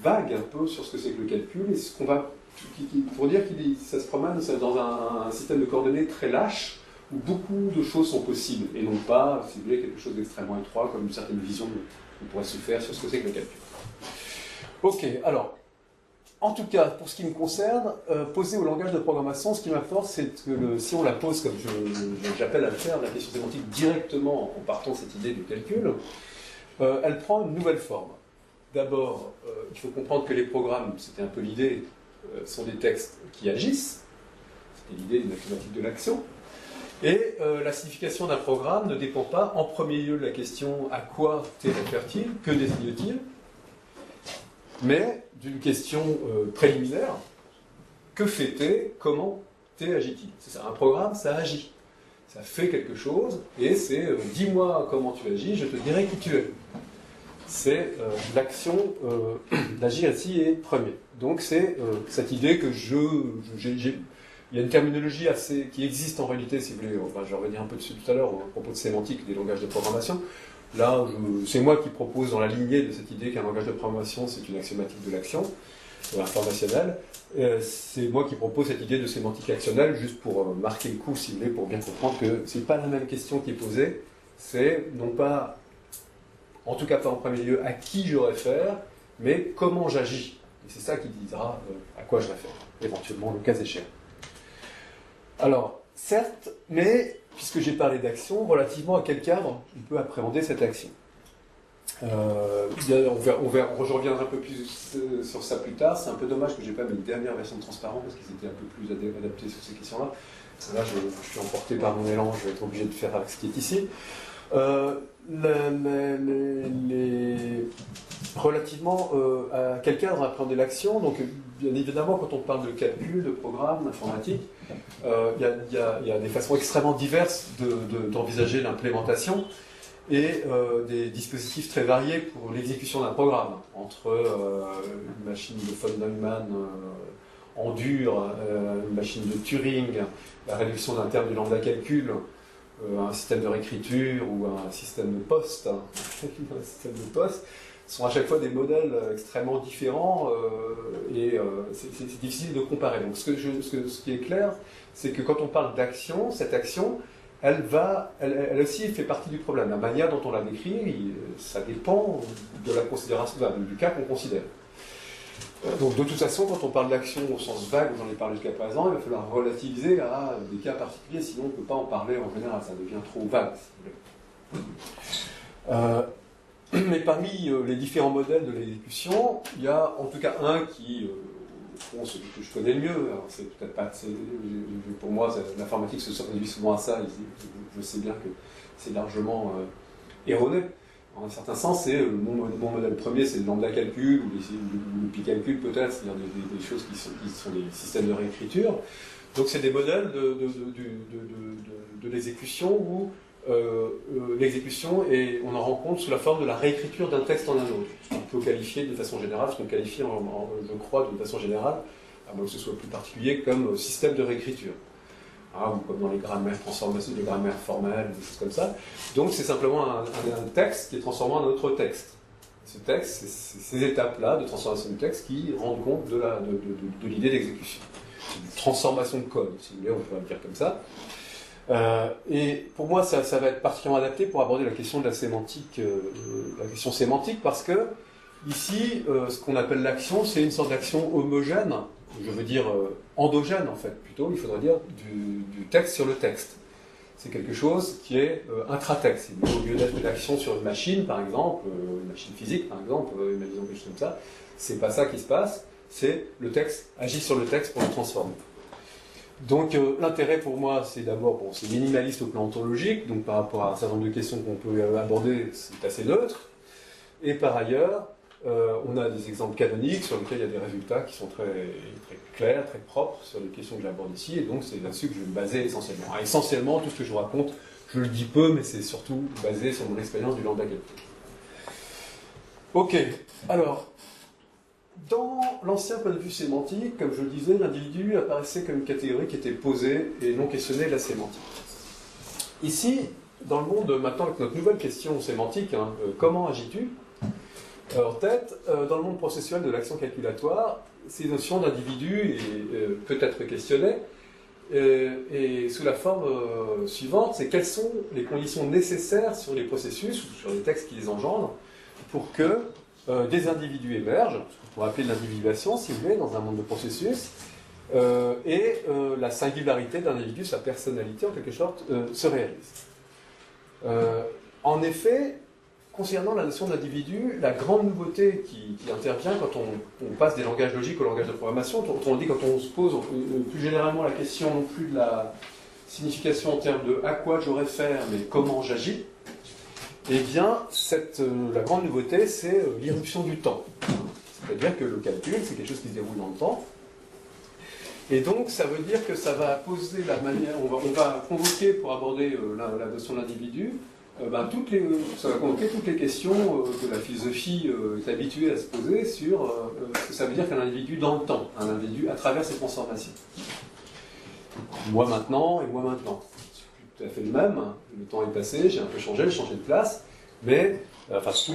vague un peu sur ce que c'est que le calcul, et ce qu'on va, pour dire que ça se promène dans un système de coordonnées très lâche, où beaucoup de choses sont possibles, et non pas, si vous voulez, quelque chose d'extrêmement étroit, comme une certaine vision qu'on pourrait se faire sur ce que c'est que le calcul. Ok, alors, en tout cas, pour ce qui me concerne, poser au langage de programmation, ce qui m'importe, c'est que si on la pose comme j'appelle à le faire, la question sémantique directement en partant de cette idée du calcul, elle prend une nouvelle forme. D'abord, il faut comprendre que les programmes, c'était un peu l'idée, sont des textes qui agissent. C'était l'idée d'une mathématique de l'action. Et la signification d'un programme ne dépend pas en premier lieu de la question à quoi T réfère-t-il, que désigne-t-il, mais d'une question préliminaire, que fait T, comment T agit-il. C'est ça, un programme, ça agit. Ça fait quelque chose, et c'est dis-moi comment tu agis, je te dirai qui tu es. C'est l'action d'agir ici est premier. Donc c'est cette idée que il y a une terminologie qui existe en réalité, si vous voulez, enfin, je vais revenir un peu dessus tout à l'heure, à propos de sémantique des langages de programmation. Là, c'est moi qui propose dans la lignée de cette idée qu'un langage de programmation, c'est une axiomatique de l'action, informationnelle. C'est moi qui propose cette idée de sémantique actionnelle, juste pour marquer le coup, si vous voulez, pour bien comprendre que c'est pas la même question qui est posée, c'est non pas, en tout cas pas en premier lieu, à qui je réfère, mais comment j'agis. Et c'est ça qui dira à quoi je réfère, éventuellement le cas échéant. Alors, certes, mais puisque j'ai parlé d'action, relativement à quel cadre on peut appréhender cette action. Je reviendrai un peu plus sur ça plus tard. C'est un peu dommage que je n'ai pas mis une dernière version de Transparent parce qu'ils étaient un peu plus adaptés sur ces questions-là. Là, je suis emporté par mon élan, je vais être obligé de faire avec ce qui est ici. Relativement à quel cadre appréhender l'action, donc bien évidemment quand on parle de calcul, de programme, d'informatique, il y a des façons extrêmement diverses d'envisager l'implémentation et des dispositifs très variés pour l'exécution d'un programme, entre une machine de von Neumann en dur, une machine de Turing, la réduction d'un terme du lambda calcul, un système de réécriture ou un système de poste, un système de poste, sont à chaque fois des modèles extrêmement différents et c'est difficile de comparer. Donc ce qui est clair, c'est que quand on parle d'action, cette action, elle aussi fait partie du problème. La manière dont on la décrit, ça dépend de la considération, du cas qu'on considère. Donc de toute façon, quand on parle d'action au sens vague, j'en ai parlé jusqu'à présent, il va falloir relativiser à des cas particuliers, sinon on ne peut pas en parler en général, ça devient trop vague. Mais parmi les différents modèles de l'exécution, il y a en tout cas un qui, celui que je connais le mieux, alors c'est peut-être pas, pour moi l'informatique se réduit souvent à ça, je sais bien que c'est largement erroné. En un certain sens, c'est mon modèle premier, c'est le lambda calcul ou le pi calcul peut-être, c'est-à-dire des choses qui sont des systèmes de réécriture. Donc c'est des modèles de l'exécution où l'exécution, on en rend compte sous la forme de la réécriture d'un texte en un autre. On peut qualifier de façon générale, ce qu'on qualifie, je crois, de façon générale, à moins que ce soit plus particulier, comme système de réécriture. Ou comme dans les grammaires transformation, les grammaires formelles, des choses comme ça. Donc c'est simplement un texte qui est transformé en un autre texte. Ce texte, c'est ces étapes-là de transformation du texte qui rendent compte de l'idée d'exécution. C'est une transformation de code, si vous voulez, on peut le dire comme ça. Et pour moi, ça va être particulièrement adapté pour aborder la question de la sémantique, la question sémantique, parce que ici, ce qu'on appelle l'action, c'est une sorte d'action homogène, je veux dire endogène en fait, plutôt, il faudrait dire du texte sur le texte. C'est quelque chose qui est intratexte. Au lieu d'être une action sur une machine, par exemple, une machine physique, par exemple, imaginons quelque chose comme ça, c'est pas ça qui se passe, c'est le texte agit sur le texte pour le transformer. Donc l'intérêt pour moi, c'est d'abord, c'est minimaliste au plan ontologique, donc par rapport à un certain nombre de questions qu'on peut aborder, c'est assez neutre. Et par ailleurs, on a des exemples canoniques sur lesquels il y a des résultats qui sont très, très clairs, très propres sur les questions que j'aborde ici, et donc c'est là-dessus que je vais me baser essentiellement. Alors, essentiellement, tout ce que je vous raconte, je le dis peu, mais c'est surtout basé sur mon expérience du lambda calcul. Ok, alors, dans l'ancien point de vue sémantique, comme je le disais, l'individu apparaissait comme une catégorie qui était posée et non questionnée de la sémantique. Ici, dans le monde, maintenant, avec notre nouvelle question sémantique, comment agis-tu ? En tête, dans le monde processuel de l'action calculatoire, ces notions d'individu peut être questionnées, et sous la forme suivante, c'est quelles sont les conditions nécessaires sur les processus ou sur les textes qui les engendrent pour que des individus émergent, ce qu'on pourrait appeler l'individuation, si vous voulez, dans un monde de processus, et la singularité d'un individu, sa personnalité, en quelque sorte, se réalise. En effet, concernant la notion d'individu, la grande nouveauté qui intervient quand on passe des langages logiques au langage de programmation, autrement dit, quand on se pose plus généralement la question non plus de la signification en termes de à quoi j'aurais faire, mais comment j'agis, eh bien, la grande nouveauté, c'est l'irruption du temps. C'est-à-dire que le calcul, c'est quelque chose qui se déroule dans le temps. Et donc, ça veut dire que ça va poser la manière, on va convoquer, pour aborder la notion d'individu, ça va convoquer toutes les questions que la philosophie est habituée à se poser sur ce que ça veut dire qu'un individu dans le temps, un individu à travers ses transformations. Moi maintenant et moi maintenant. C'est tout à fait le même, le temps est passé, j'ai un peu changé, j'ai changé de place, mais c'est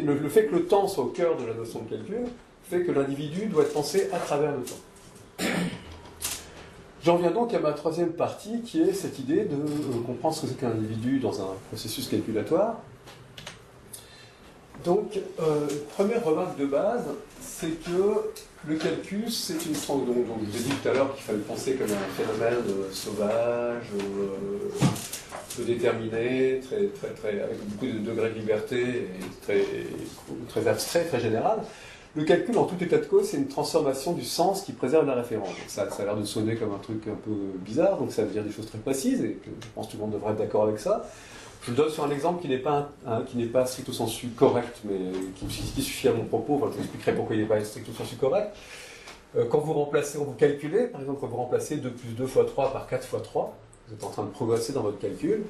le fait que le temps soit au cœur de la notion de calcul fait que l'individu doit être pensé à travers le temps. J'en viens donc à ma troisième partie, qui est cette idée de comprendre ce que c'est qu'un individu dans un processus calculatoire. Donc, première remarque de base, c'est que le calcul, c'est une donc, je vous ai dit tout à l'heure qu'il fallait penser comme un phénomène sauvage, peu déterminé, avec beaucoup de degrés de liberté, et très abstrait, très général. Le calcul, en tout état de cause, c'est une transformation du sens qui préserve la référence. Donc ça a l'air de sonner comme un truc un peu bizarre, donc ça veut dire des choses très précises, et que je pense que tout le monde devrait être d'accord avec ça. Je le donne sur un exemple qui n'est pas stricto sensu correct, mais qui suffit à mon propos. Enfin, je vous expliquerai pourquoi il n'est pas stricto sensu correct. Quand vous calculez, par exemple, quand vous remplacez 2 plus 2 fois 3 par 4 fois 3, vous êtes en train de progresser dans votre calcul,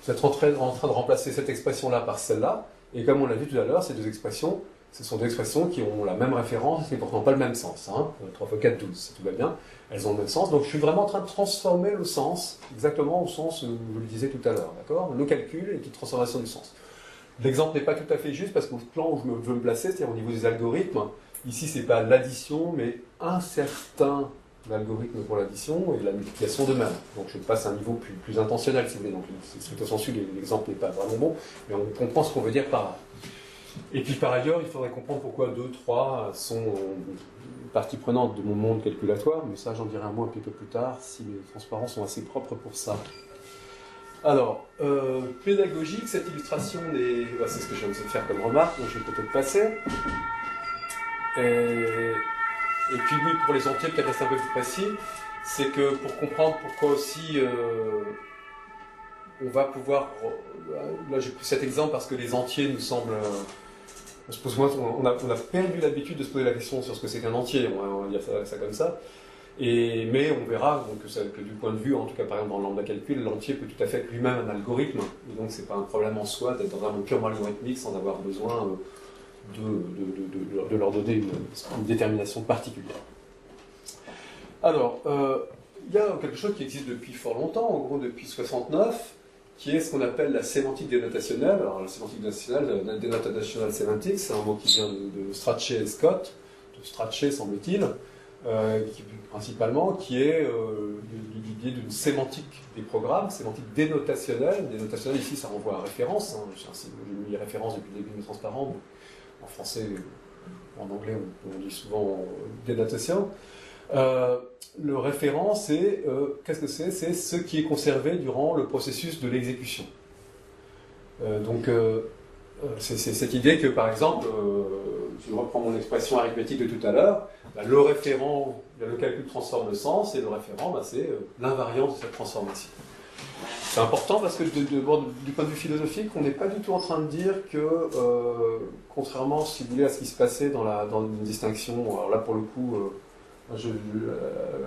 vous êtes en train de remplacer cette expression-là par celle-là, et comme on l'a vu tout à l'heure, ces deux expressions, ce sont des expressions qui ont la même référence, mais pourtant pas le même sens. 3 fois 4, 12, si tout va bien, elles ont le même sens. Donc je suis vraiment en train de transformer le sens, exactement au sens où je le disais tout à l'heure. D'accord ? Le calcul est une transformation du sens. L'exemple n'est pas tout à fait juste, parce qu'au plan où je veux me placer, c'est-à-dire au niveau des algorithmes, ici c'est pas l'addition, mais un certain algorithme pour l'addition et la multiplication de même. Donc je passe à un niveau plus intentionnel, si vous voulez. Donc stricto sensu, l'exemple n'est pas vraiment bon, mais on comprend ce qu'on veut dire par là. Et puis par ailleurs, il faudrait comprendre pourquoi 2, 3 sont partie prenante de mon monde calculatoire, mais ça j'en dirai un mot un petit peu plus tard, si les transparents sont assez propres pour ça. Alors, pédagogique, cette illustration, c'est ce que je viens de faire comme remarque, donc je vais peut-être passer. Et puis oui, pour les entiers, peut-être rester un peu plus précis, c'est que pour comprendre pourquoi aussi on va pouvoir... Là j'ai pris cet exemple parce que les entiers nous semblent... On a perdu l'habitude de se poser la question sur ce que c'est qu'un entier, on va dire ça comme ça. Mais on verra donc, que du point de vue, en tout cas par exemple dans le lambda calcul, l'entier peut tout à fait être lui-même un algorithme. Et donc c'est pas un problème en soi d'être dans un monde purement algorithmique sans avoir besoin de leur donner une détermination particulière. Alors, il y a quelque chose qui existe depuis fort longtemps, en gros depuis 69, qui est ce qu'on appelle la sémantique dénotationnelle. Alors la sémantique dénotationnelle, la denotational semantics, c'est un mot qui vient de Strachey et Scott, de Strachey semble-t-il, principalement, qui est l'idée d'une sémantique des programmes, sémantique dénotationnelle. Dénotationnelle, ici, ça renvoie à référence. J'ai mis les références depuis le début de Transparent. En français, en anglais, on dit souvent dénotation. Le référent, qu'est-ce que c'est ? C'est ce qui est conservé durant le processus de l'exécution. C'est cette idée que, par exemple, si je reprends mon expression arithmétique de tout à l'heure, le référent, le calcul transforme le sens, et le référent, c'est l'invariance de cette transformation. C'est important parce que du point de vue philosophique, on n'est pas du tout en train de dire que, contrairement, si vous voulez, à ce qui se passait dans une distinction, alors là, pour le coup...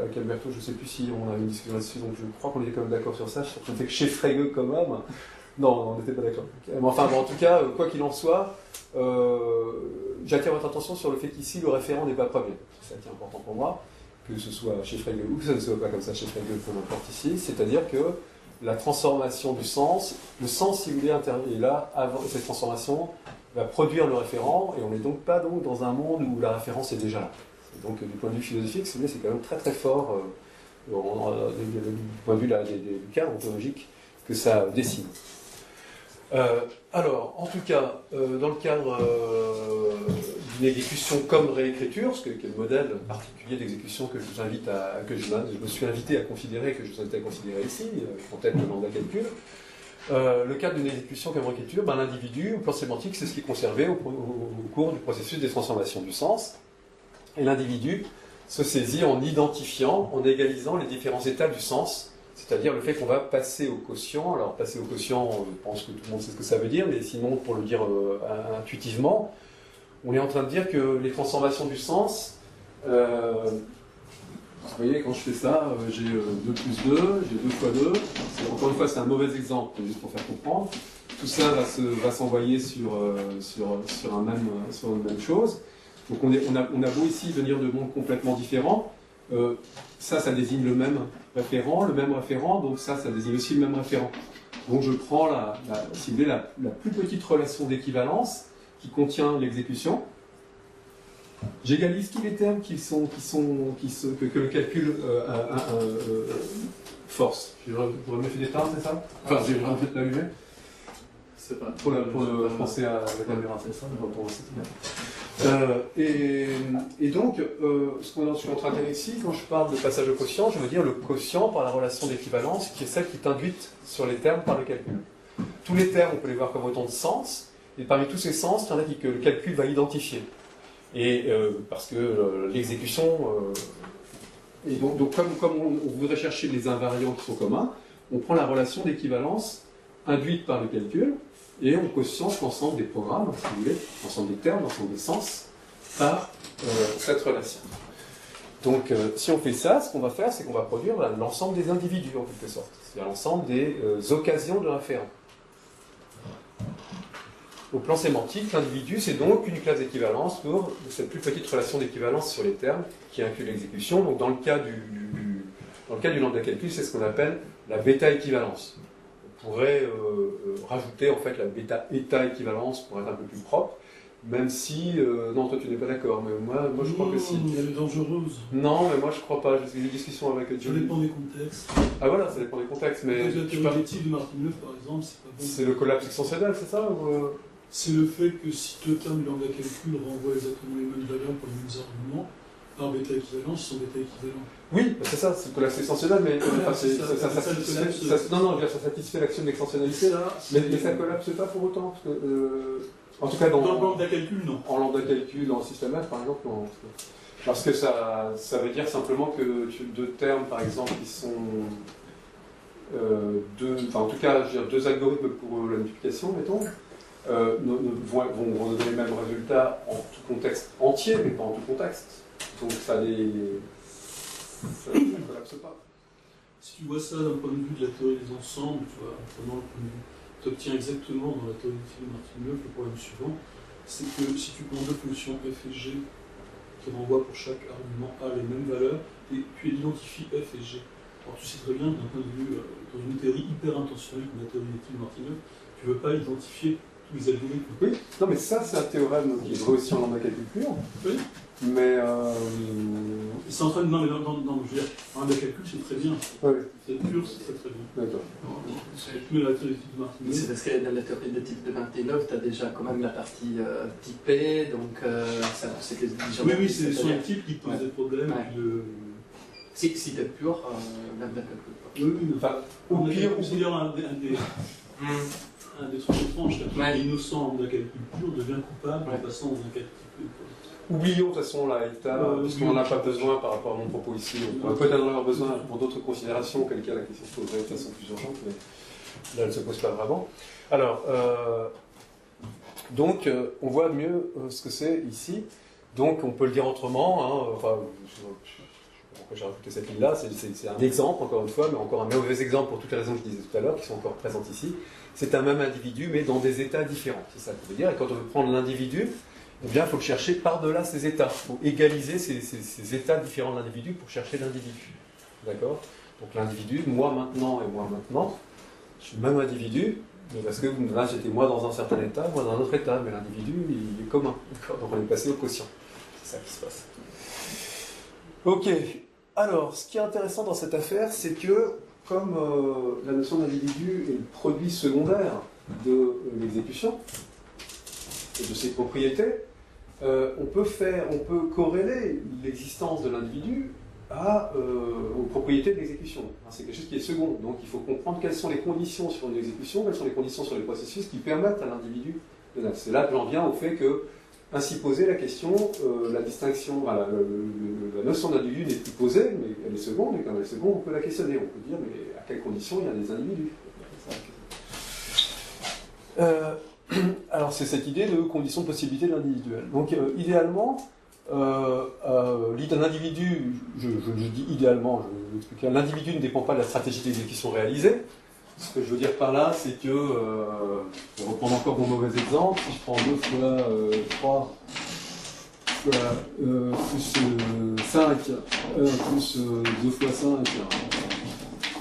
avec Alberto, je ne sais plus si on a eu une discussion là-dessus, donc je crois qu'on était quand même d'accord sur ça, sur le fait que chez Frege comme homme, non, on n'était pas d'accord. Enfin, en tout cas, quoi qu'il en soit, j'attire votre attention sur le fait qu'ici, le référent n'est pas premier. C'est ça qui est important pour moi, que ce soit chez Frege ou que ça ne soit pas comme ça chez Frege, peu importe ici, c'est-à-dire que la transformation du sens, le sens, si vous voulez, est là, avant cette transformation, va produire le référent, et on n'est donc pas dans un monde où la référence est déjà là. Donc, du point de vue philosophique, c'est quand même très très fort du point de vue du cadre ontologique que ça dessine. Alors, en tout cas, dans le cadre d'une exécution comme réécriture, ce qui est le modèle particulier d'exécution que je vous invite je me suis invité à considérer, que je vous invite à considérer ici, en tête de lambda calcul. Le cadre d'une exécution comme réécriture, l'individu, au plan sémantique, c'est ce qui est conservé au cours du processus des transformations du sens. Et l'individu se saisit en identifiant, en égalisant les différentes étapes du sens, c'est-à-dire le fait qu'on va passer au quotient. Alors passer au quotient, je pense que tout le monde sait ce que ça veut dire, mais sinon pour le dire intuitivement, on est en train de dire que les transformations du sens, vous voyez quand je fais ça, j'ai 2 plus 2, j'ai 2 fois 2, encore une fois c'est un mauvais exemple, juste pour faire comprendre, tout ça va s'envoyer sur une même chose. Donc on a beau ici venir de mondes complètement différents, ça désigne le même référent, donc ça désigne aussi le même référent. Donc je prends si vous voulez, la plus petite relation d'équivalence qui contient l'exécution, j'égalise tous les termes que le calcul force. J'ai vraiment fait des termes, c'est ça ? Enfin, j'ai vraiment fait l'allumer. C'est pas. Pour penser à la caméra, c'est ça ? Et donc, ce que je suis en train de dire ici, quand je parle de passage au quotient, je veux dire le quotient par la relation d'équivalence, qui est celle qui est induite sur les termes par le calcul. Tous les termes, on peut les voir comme autant de sens, et parmi tous ces sens, il y en a que le calcul va identifier. Et parce que l'exécution... et donc comme on voudrait chercher les invariants qui sont communs, on prend la relation d'équivalence induite par le calcul, et on quotiente l'ensemble des programmes, si vous voulez, l'ensemble des termes, l'ensemble des sens, par cette relation. Donc, si on fait ça, ce qu'on va faire, c'est qu'on va produire l'ensemble des individus, en quelque sorte. C'est-à-dire l'ensemble des occasions de référent. Au plan sémantique, l'individu, c'est donc une classe d'équivalence pour cette plus petite relation d'équivalence sur les termes qui inclut l'exécution. Donc, dans le cas du lambda calcul, c'est ce qu'on appelle la bêta-équivalence. On pourrait rajouter en fait la bêta-état équivalence pour être un peu plus propre, même si... non, toi tu n'es pas d'accord, mais moi je crois que si. Elle est dangereuse. Non, mais moi je crois pas, j'ai eu des discussions avec Ça Johnny. dépend des contextes. Ah voilà, ça dépend des contextes, mais... La théorie d'éthique de Martin Neuf, par exemple, c'est pas bon. C'est le collapse extensionnel, c'est ça ou... C'est le fait que si deux termes du lambda calcul renvoient exactement les mêmes valeurs pour les mêmes arguments, par bêta équivalence, ils sont bêta équivalents. Oui, c'est ça, c'est le collapse extensionnel, mais Voilà, ça satisfait... Non, ça satisfait l'action de l'extensionnalité, mais ça collapse pas pour autant, parce que... En tout cas, dans le lambda calcul, non. En lambda calcul, dans le système F, par exemple, non. Parce que ça veut dire simplement que deux termes, par exemple, qui sont en tout cas, je veux dire, deux algorithmes pour la multiplication, mettons, vont donner les mêmes résultats en tout contexte entier, mais pas en tout contexte. Donc ça collapse pas. Si tu vois ça d'un point de vue de la théorie des ensembles, tu vois, prenant le point de vue, tu obtiens exactement dans la théorie de Martin-Neuf le problème suivant, c'est que si tu prends deux fonctions f et g qui renvoient pour chaque argument a les mêmes valeurs, et tu identifies f et g. Alors tu sais très bien que d'un point de vue, dans une théorie hyper intentionnelle comme la théorie de Martin-Neuf, tu ne veux pas identifier tous les algorithmes. Oui, non mais ça c'est un théorème qui est vrai aussi en lambda calcul pur. Oui. Mais c'est en train de... Non, mais non, je veux dire, en lambda calcul c'est très bien. Oui. C'est pur, c'est très très bien. D'accord. Mais la théorie de Martin-Neuf... C'est parce que dans la théorie de type de 29, tu as déjà quand même la partie typée, donc c'est déjà... Oui, c'est sur les types qui posent des problèmes. Ouais. Puis le... Si tu es pur, lambda calcul. Oui, Enfin, au au pire, c'est d'ailleurs un des trucs étranges, l'innocent en lambda calcul pur devient coupable en passant dans un cas typé. oublions de toute façon la état, puisqu'on n'en a pas besoin par rapport à mon propos ici. On peut peut-être en avoir besoin pour d'autres considérations, auquel cas la question se poserait de façon plus urgente, mais là elle ne se pose pas vraiment. Alors, donc, on voit mieux ce que c'est ici. Donc, on peut le dire autrement. Hein, enfin, pourquoi j'ai rajouté cette ligne-là, c'est un exemple, encore une fois, mais encore un mauvais exemple pour toutes les raisons que je disais tout à l'heure, qui sont encore présentes ici. C'est un même individu, mais dans des états différents. C'est ça que je veux dire. Et quand on veut prendre l'individu, eh bien, il faut le chercher par-delà ces états. Il faut égaliser ces états différents de l'individu pour chercher l'individu. D'accord? Donc l'individu, moi maintenant et moi maintenant, je suis le même individu, mais parce que là j'étais moi dans un certain état, moi dans un autre état, mais l'individu il est commun. Donc on est passé au quotient. C'est ça qui se passe. Ok. Alors, ce qui est intéressant dans cette affaire, c'est que comme la notion d'individu est le produit secondaire de l'exécution et de ses propriétés, on peut corréler l'existence de l'individu aux propriétés de l'exécution. C'est quelque chose qui est second. Donc il faut comprendre quelles sont les conditions sur une exécution, quelles sont les conditions sur les processus qui permettent à l'individu de naître. C'est là que j'en viens au fait que, ainsi posée la question, la distinction, la notion d'individu n'est plus posée, mais elle est seconde, et quand elle est seconde, on peut la questionner. On peut dire, mais à quelles conditions il y a des individus? Alors c'est cette idée de condition de possibilité de l'individuel. Donc idéalement, l'idée d'un individu, je dis idéalement, je vais expliquer, l'individu ne dépend pas de la stratégie d'exécution réalisée. Ce que je veux dire par là, c'est que, je vais reprendre encore mon mauvais exemple, si je prends 2 fois 3 plus 5, plus 2 fois 5,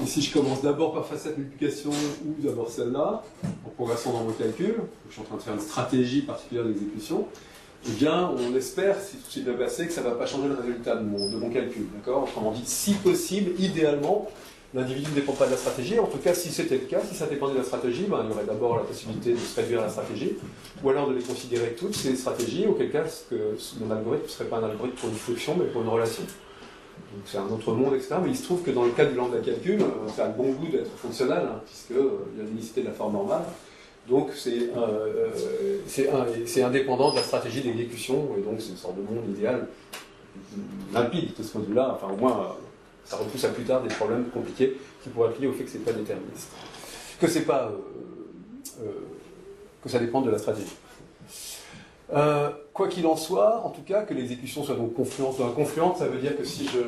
et si je commence d'abord par faire cette multiplication ou d'abord celle-là, en progressant dans mon calcul, je suis en train de faire une stratégie particulière d'exécution, eh bien, on espère, si tout s'est bien passé, que ça ne va pas changer le résultat de mon calcul. Autrement dit, si possible, idéalement, l'individu ne dépend pas de la stratégie. En tout cas, si c'était le cas, si ça dépendait de la stratégie, ben, il y aurait d'abord la possibilité de se réduire à la stratégie, ou alors de les considérer toutes ces stratégies, auquel cas mon algorithme ne serait pas un algorithme pour une fonction, mais pour une relation. Donc c'est un autre monde, etc. Mais il se trouve que dans le cas du lambda calcul, ça a le bon goût d'être fonctionnel, hein, puisqu'il y a l'unicité de la forme normale. Donc c'est indépendant de la stratégie d'exécution, et donc c'est une sorte de monde idéal limpide de ce point de vue-là. Enfin, au moins, ça repousse à plus tard des problèmes compliqués qui pourraient être liés au fait que c'est pas déterministe, que c'est pas que ça dépend de la stratégie. Quoi qu'il en soit, en tout cas, que l'exécution soit donc confluente. Confluente, ça veut dire que si je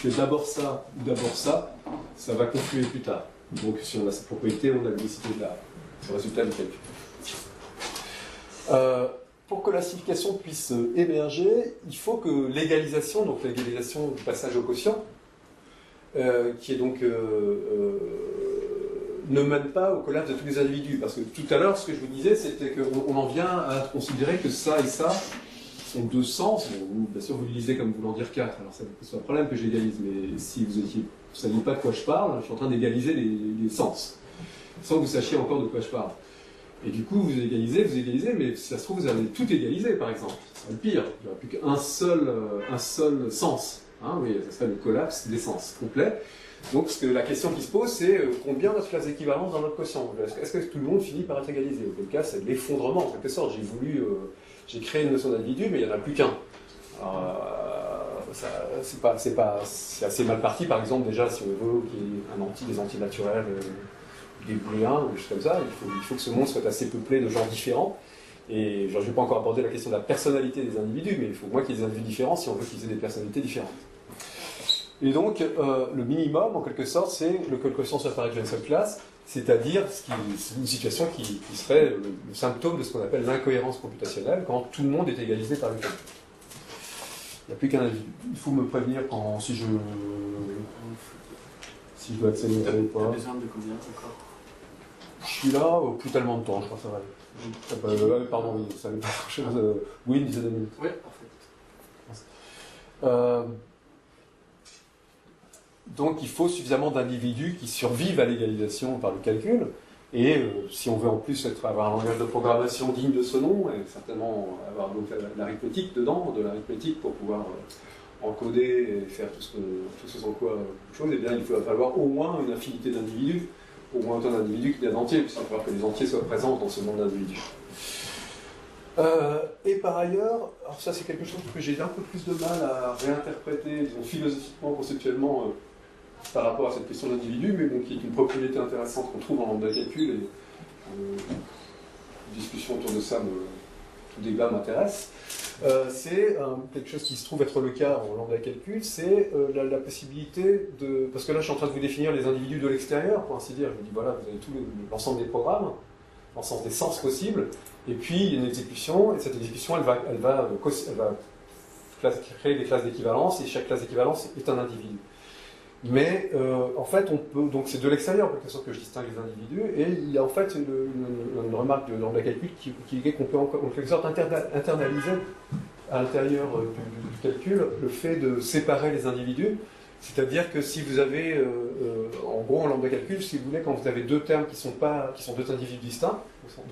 fais d'abord ça ou d'abord ça, ça va confluer plus tard. Donc si on a cette propriété, on a l'unicité de ce résultat du calcul. Pour que la signification puisse émerger, il faut que l'égalisation, donc l'égalisation du passage au quotient, qui est donc ne mène pas au collapse de tous les individus. Parce que tout à l'heure, ce que je vous disais, c'était qu'on en vient à considérer que ça et ça sont deux sens. Bon, bien sûr, vous le lisez comme voulant dire 4, alors c'est un problème que j'égalise, mais si vous ne saviez pas de quoi je parle, je suis en train d'égaliser les sens, sans que vous sachiez encore de quoi je parle. Et du coup, vous égalisez, mais si ça se trouve, vous allez tout égaliser, par exemple. Ce sera le pire. Il n'y aura plus qu'un seul sens. Hein, oui, ça serait le collapse des sens complet. Donc la question qui se pose, c'est combien de classes d'équivalence dans notre quotient? Est-ce que tout le monde finit par être égalisé? Auquel cas, c'est de l'effondrement, en quelque sorte. J'ai créé une notion d'individu, mais il n'y en a plus qu'un. C'est assez mal parti, par exemple, déjà, si on veut qu'il y ait des antinaturels, des booléens, ou des choses comme ça, il faut que ce monde soit assez peuplé de gens différents. Et je ne vais pas encore aborder la question de la personnalité des individus, mais il faut au moins qu'il y ait des individus différents si on veut qu'ils aient des personnalités différentes. Et donc, le minimum, en quelque sorte, c'est que le quotient soit pareil d'une seule classe, c'est-à-dire une situation qui serait le symptôme de ce qu'on appelle l'incohérence computationnelle, quand tout le monde est égalisé par le calcul. Il n'y a plus qu'un individu. Il faut me prévenir si je dois accélérer ou pas. Tu as besoin de combien encore? Je suis là, plus tellement de temps, je crois que ça va aller. Pardon, oui, ça va pas grand-chose. Oui, une dizaine de minutes. Oui, parfait. Donc il faut suffisamment d'individus qui survivent à l'égalisation par le calcul, et si on veut en plus avoir un langage de programmation digne de ce nom, et certainement avoir donc l'arithmétique dedans, de l'arithmétique pour pouvoir encoder et faire tout ce sans quoi chose, eh bien il va falloir au moins une infinité d'individus, au moins autant d'individus qu'il y a d'entiers, puisqu'il va falloir que les entiers soient présents dans ce monde d'individus. Et par ailleurs, alors ça c'est quelque chose que j'ai un peu plus de mal à réinterpréter, disons philosophiquement, conceptuellement, par rapport à cette question d'individu, mais bon, qui est une propriété intéressante qu'on trouve en lambda calcul, et discussion autour de ça, tout débat m'intéresse. C'est quelque chose qui se trouve être le cas en lambda calcul, c'est la possibilité de... Parce que là je suis en train de vous définir les individus de l'extérieur, pour ainsi dire, je vous dis voilà, vous avez tout l'ensemble des programmes, l'ensemble des sens possibles, et puis il y a une exécution, et cette exécution elle va créer des classes d'équivalence, et chaque classe d'équivalence est un individu. Mais en fait, on peut, donc c'est de l'extérieur, en quelque sorte, que je distingue les individus, et il y a en fait une remarque de lambda calcul qui est qu'on peut en quelque sorte internaliser à l'intérieur du calcul le fait de séparer les individus. C'est-à-dire que si vous avez, en gros, en lambda calcul, si vous voulez, quand vous avez deux termes qui sont deux individus distincts,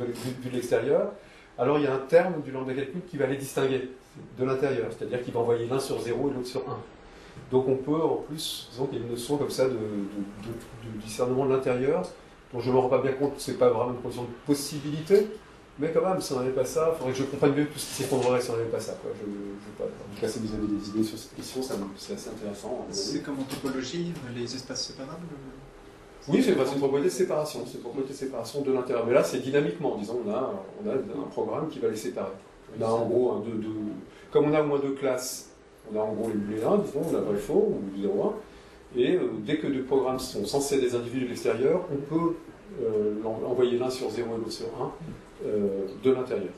vus de l'extérieur, alors il y a un terme du lambda calcul qui va les distinguer de l'intérieur, c'est-à-dire qu'il va envoyer l'un sur 0 et l'autre sur 1. Donc on peut, en plus, disons qu'il y a une notion comme ça de discernement de l'intérieur, dont je ne me rends pas bien compte, c'est pas vraiment une condition de possibilité, mais quand même, si on n'avait pas ça, il faudrait que je comprenne mieux tout ce qui s'effondrerait si on n'avait pas ça. Quoi. En tout cas, si vous avez des idées sur cette question, c'est assez intéressant. C'est comme en topologie, les espaces séparables? Oui, c'est une propriété de séparation, c'est une propriété de séparation de l'intérieur. Mais là, c'est dynamiquement, disons, on a un programme qui va les séparer. On a en gros comme on a au moins deux classes, on a en gros les booléens, disons, on a vrai faux, ou 0, 1, et dès que deux programmes sont censés être des individus de l'extérieur, on peut envoyer l'un sur 0 et l'autre sur 1 de l'intérieur.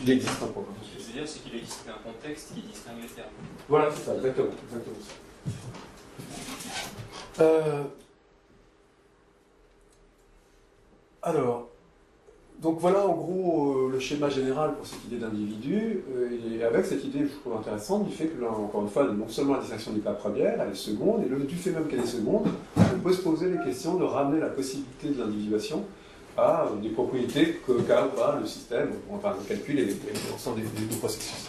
Il existe un programme. Ce que je veux dire, c'est qu'il existe un contexte qui distingue les termes. Voilà, c'est ça, exactement ça. Alors, Donc voilà en gros le schéma général pour cette idée d'individu, et avec cette idée, je trouve intéressante, du fait que là, encore une fois, non seulement la distinction n'est pas première, elle est seconde, et du fait même qu'elle est seconde, on peut se poser les questions de ramener la possibilité de l'individuation à des propriétés qu'a ou pas le système, enfin le calcul et l'ensemble des processus.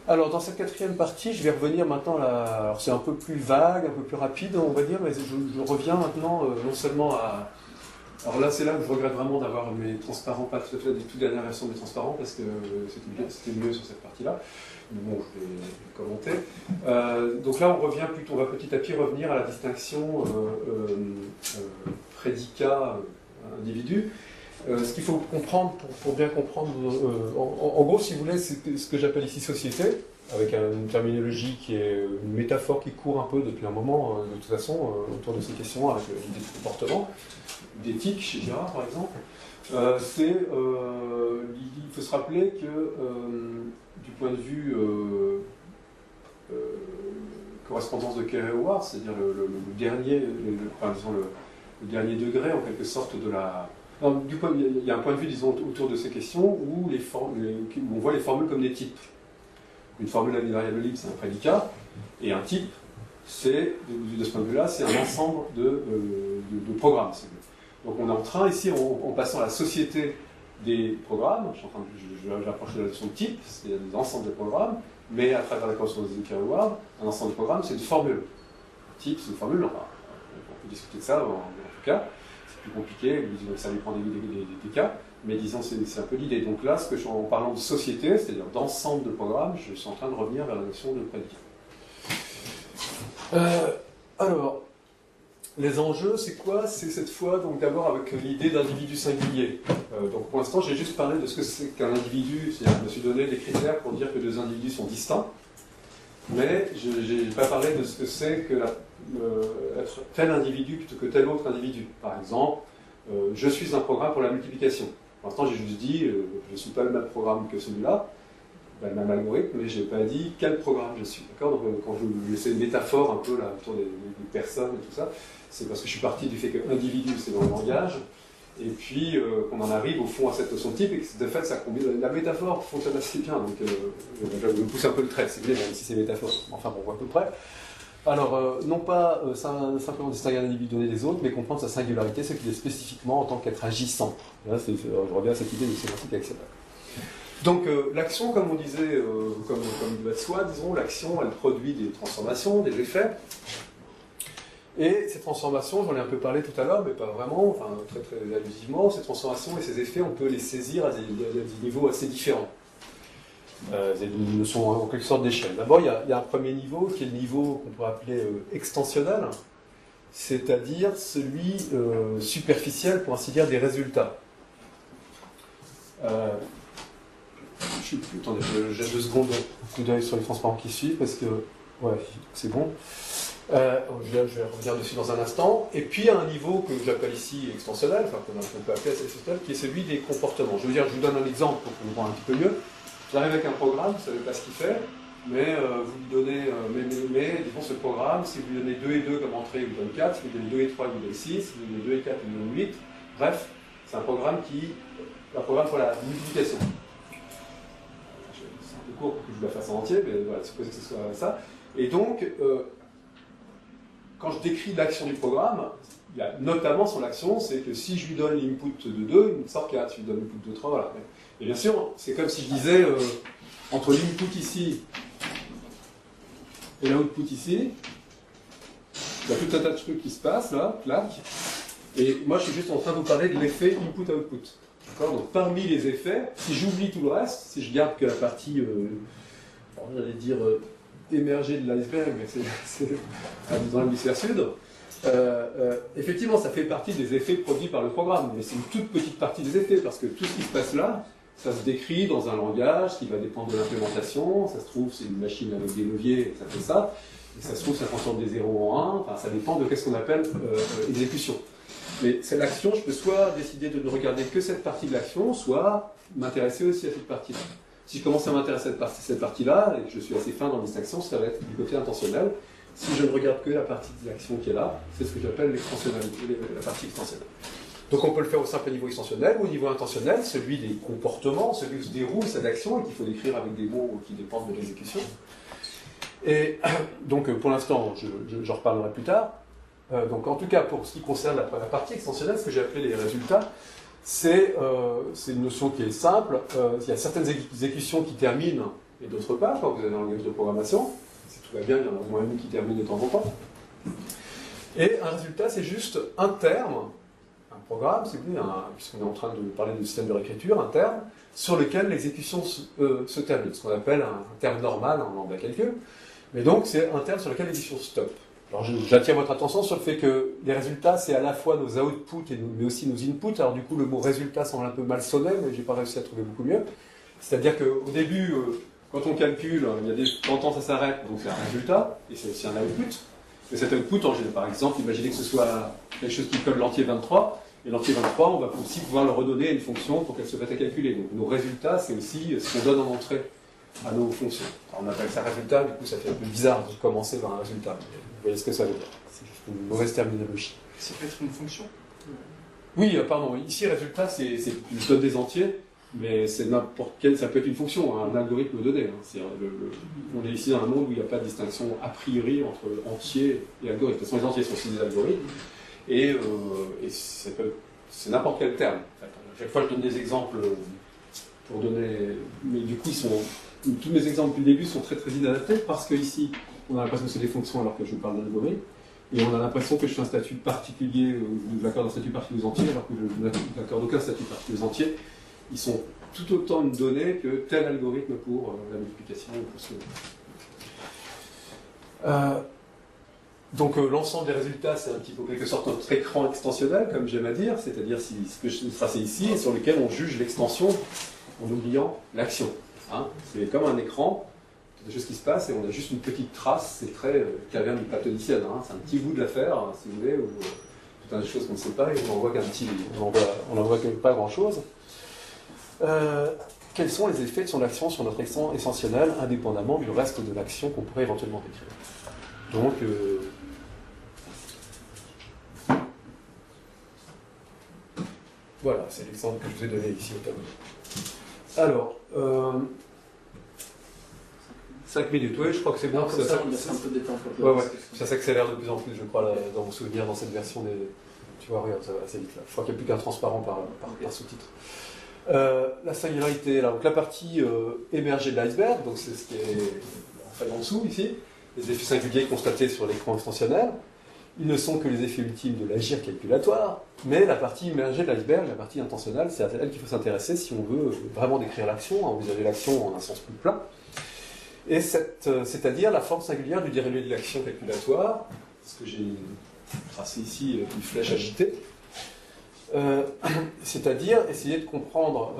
Alors dans cette quatrième partie, je vais revenir maintenant, alors c'est un peu plus vague, un peu plus rapide on va dire, mais je reviens maintenant non seulement à... Alors là, c'est là où je regrette vraiment d'avoir mes transparents, pas tout à fait des toutes dernières versions de mes transparents, parce que c'était mieux sur cette partie-là. Mais bon, je vais commenter. Donc là, on va petit à petit revenir à la distinction prédicat-individu. Ce qu'il faut comprendre, pour bien comprendre, en gros, si vous voulez, c'est ce que j'appelle ici société, avec une terminologie qui est une métaphore qui court un peu depuis un moment, de toute façon, autour de ces questions, avec l'idée de comportement, d'éthique, chez Girard par exemple. Il faut se rappeler que, du point de vue correspondance de Kerr-Howard, c'est-à-dire le dernier degré, en quelque sorte, de la... Non, il y a un point de vue, disons, autour de ces questions où on voit les formules comme des types. Une formule à une variable libre, c'est un prédicat, et un type, de ce point de vue-là, c'est un ensemble de programmes. Donc on est en train, ici, en passant à la société des programmes, j'approche de la notion de type, c'est-à-dire des ensembles de programmes, mais à travers la correspondance de Kerr-Howard, un ensemble de programmes, c'est une formule. Un type, c'est une formule, on peut discuter de ça en tout cas. Plus compliqué, ça dépend des cas, mais disons c'est un peu l'idée. Donc là, en parlant de société, c'est-à-dire d'ensemble de programmes, je suis en train de revenir vers la notion de prédicat. Alors, les enjeux, c'est quoi? C'est cette fois, donc d'abord avec l'idée d'individu singulier. Donc pour l'instant, j'ai juste parlé de ce que c'est qu'un individu, c'est-à-dire je me suis donné des critères pour dire que deux individus sont distincts, mais je n'ai pas parlé de ce que c'est que être tel individu plutôt que tel autre individu. Par exemple, je suis un programme pour la multiplication. Pour l'instant, j'ai juste dit, je ne suis pas le même programme que celui-là, le même algorithme, mais je n'ai pas dit quel programme je suis. D'accord? Donc, quand je laissais une métaphore un peu là, autour des personnes et tout ça, c'est parce que je suis parti du fait que individu, c'est dans le langage, et puis qu'on en arrive au fond à cette notion de type, et que de fait, ça combine. La métaphore fonctionne assez bien, donc je vais pousser un peu le trait, si vous voulez, même si c'est métaphore. Enfin, bon, on voit à peu près. Alors, non pas simplement distinguer un individu donné des autres, mais comprendre sa singularité, ce qu'il est spécifiquement en tant qu'être agissant. Là, je reviens à cette idée de sémantique accélérée. Donc, l'action, comme on disait, comme il va de soi, disons, l'action, elle produit des transformations, des effets. Et ces transformations, j'en ai un peu parlé tout à l'heure, mais pas vraiment, enfin très très allusivement, ces transformations et ces effets, on peut les saisir à des niveaux assez différents. Une notion en quelque sorte d'échelle. D'abord, il y a un premier niveau qui est le niveau qu'on pourrait appeler extensionnel, c'est-à-dire celui superficiel, pour ainsi dire, des résultats. Attendez, je jette 2 secondes un coup d'œil sur les transparents qui suivent, parce que, ouais, c'est bon. Je vais revenir dessus dans un instant. Et puis, il y a un niveau que j'appelle ici extensionnel, enfin qu'on peut appeler assez extensionnel, qui est celui des comportements. Je veux dire, je vous donne un exemple pour qu'on voit un petit peu mieux. J'arrive avec un programme, vous ne savez pas ce qu'il fait, mais vous lui donnez, disons ce programme, si vous lui donnez 2 et 2 comme entrée, il vous donne 4, si vous lui donnez 2 et 3, il vous donne 6, si vous lui donnez 2 et 4, il vous donne 8. Bref, c'est un programme pour la multiplication. C'est un peu court pour que je la fasse en entier, mais voilà, supposez que ce soit ça. Et donc, quand je décris l'action du programme, il y a notamment son action, c'est que si je lui donne l'input de 2, il me sort 4, si je lui donne l'input de 3, voilà. Et bien sûr, c'est comme si je disais, entre l'input ici et l'output ici, il y a tout un tas de trucs qui se passent, là, clac, et moi je suis juste en train de vous parler de l'effet input-output. Donc parmi les effets, si j'oublie tout le reste, si je garde que la partie, j'allais dire, émergée de l'iceberg, mais c'est dans l'hémisphère sud, effectivement, ça fait partie des effets produits par le programme, mais c'est une toute petite partie des effets, parce que tout ce qui se passe là, ça se décrit dans un langage qui va dépendre de l'implémentation, ça se trouve, c'est une machine avec des leviers, ça fait ça, et ça se trouve, ça transforme des 0 en 1, enfin, ça dépend de ce qu'on appelle exécution. Mais c'est l'action, je peux soit décider de ne regarder que cette partie de l'action, soit m'intéresser aussi à cette partie-là. Si je commence à m'intéresser à cette partie-là, et que je suis assez fin dans mes actions, ça va être du côté intentionnel. Si je ne regarde que la partie de l'action qui est là, c'est ce que j'appelle l'extensionnalité, la partie extensionnelle. Donc on peut le faire au simple niveau extensionnel ou au niveau intentionnel, celui des comportements, celui où se déroule cette action et qu'il faut décrire avec des mots qui dépendent de l'exécution. Et donc pour l'instant, j'en reparlerai plus tard. Donc en tout cas, pour ce qui concerne la partie extensionnelle, ce que j'ai appelé les résultats, c'est une notion qui est simple. Il y a certaines exécutions qui terminent et d'autres pas, quand vous avez un langage de programmation. Si tout va bien, il y en a au moins une qui termine de temps en temps. Et un résultat, c'est juste un terme, un programme, si vous voulez, puisqu'on est en train de parler de système de réécriture, un terme sur lequel l'exécution se termine, ce qu'on appelle un terme normal en langage calcul. Mais donc, c'est un terme sur lequel l'exécution stoppe. Alors, j'attire votre attention sur le fait que les résultats, c'est à la fois nos outputs, mais aussi nos inputs. Alors, du coup, le mot résultat semble un peu mal sonné, mais j'ai pas réussi à trouver beaucoup mieux. C'est-à-dire qu'au début, quand on calcule, il y a des temps ça s'arrête, donc c'est un résultat, et c'est aussi un output. Et cet output, par exemple, imaginez que ce soit quelque chose qui colle l'entier 23, et l'entier 23, on va aussi pouvoir le redonner à une fonction pour qu'elle se mette à calculer. Donc, nos résultats, c'est aussi ce qu'on donne en entrée à nos fonctions. Alors, on appelle ça résultat, du coup ça fait un peu bizarre de commencer par un résultat. Vous voyez ce que ça veut dire. C'est juste une mauvaise terminologie. Ça peut être une fonction. Oui, pardon, ici résultat, je donne des entiers, mais c'est n'importe quel, ça peut être une fonction, un algorithme donné. On est ici dans un monde où il n'y a pas de distinction a priori entre entier et algorithme. De toute façon, les entiers sont aussi des algorithmes, et c'est n'importe quel terme. En fait, à chaque fois, je donne des exemples pour donner, mais du coup, tous mes exemples depuis le début sont très très inadaptés parce qu'ici, on a l'impression que c'est des fonctions alors que je parle d'algorithme, et on a l'impression que je fais un statut particulier, j'accorde un statut particulier aux entiers, alors que je n'accorde aucun statut particulier aux entiers. Ils sont tout autant une donnée que tel algorithme pour la multiplication ou pour ce. Donc l'ensemble des résultats, c'est un petit peu quelque sorte notre écran extensionnel, comme j'aime à dire, c'est-à-dire ce que je trace ici, et sur lequel on juge l'extension en oubliant l'action. Hein, c'est comme un écran, des choses qui se passent, et on a juste une petite trace, c'est très caverne du platonicienne, hein, c'est un petit bout de l'affaire, si vous voulez, où tout un des choses qu'on ne sait pas, et on n'en voit on n'en voit pas grand-chose. Quels sont les effets de son action sur notre action essentielle, indépendamment du reste de l'action qu'on pourrait éventuellement décrire. Donc, voilà, c'est l'exemple que je vous ai donné ici au tableau. Alors, 5 minutes, oui, je crois que c'est bon. Ça, on laisse un peu de temps pour ouais, ça s'accélère de plus en plus, je crois, là, dans vos souvenirs, dans cette version des. Tu vois, regarde, ça va assez vite là. Je crois qu'il n'y a plus qu'un transparent par sous-titre. La singularité, là, donc la partie émergée de l'iceberg, donc c'est ce qui est en fait en dessous ici, les effets singuliers constatés sur l'écran extensionnel. Ils ne sont que les effets ultimes de l'agir calculatoire, mais la partie immergée de l'iceberg, la partie intentionnelle, c'est à elle qu'il faut s'intéresser si on veut vraiment décrire l'action, envisager l'action en un sens plus plein. Et c'est-à-dire la forme singulière du dérivé de l'action calculatoire, ce que j'ai tracé ici, une flèche agitée, c'est-à-dire essayer de comprendre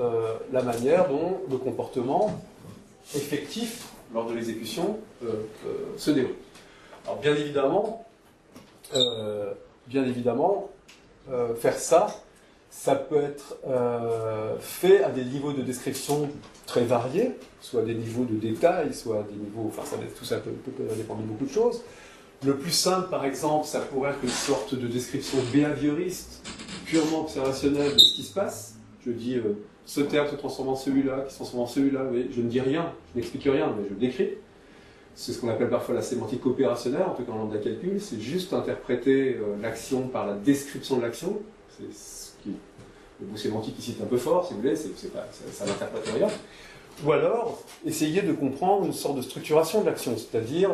la manière dont le comportement effectif lors de l'exécution se déroule. Alors bien évidemment, faire ça peut être fait à des niveaux de description très variés, soit des niveaux de détail, soit des niveaux, enfin tout ça peut dépendre de beaucoup de choses. Le plus simple, par exemple, ça pourrait être une sorte de description behavioriste, purement observationnelle de ce qui se passe. Je dis, ce terme se transforme en celui-là, qui se transforme en celui-là, mais je ne dis rien, je n'explique rien, mais je le décris. C'est ce qu'on appelle parfois la sémantique opérationnelle, en tout cas en langage de calcul, c'est juste interpréter l'action par la description de l'action. C'est ce qui, le mot sémantique ici est un peu fort, si vous voulez, ça n'interprète rien. Ou alors, essayer de comprendre une sorte de structuration de l'action, c'est-à-dire,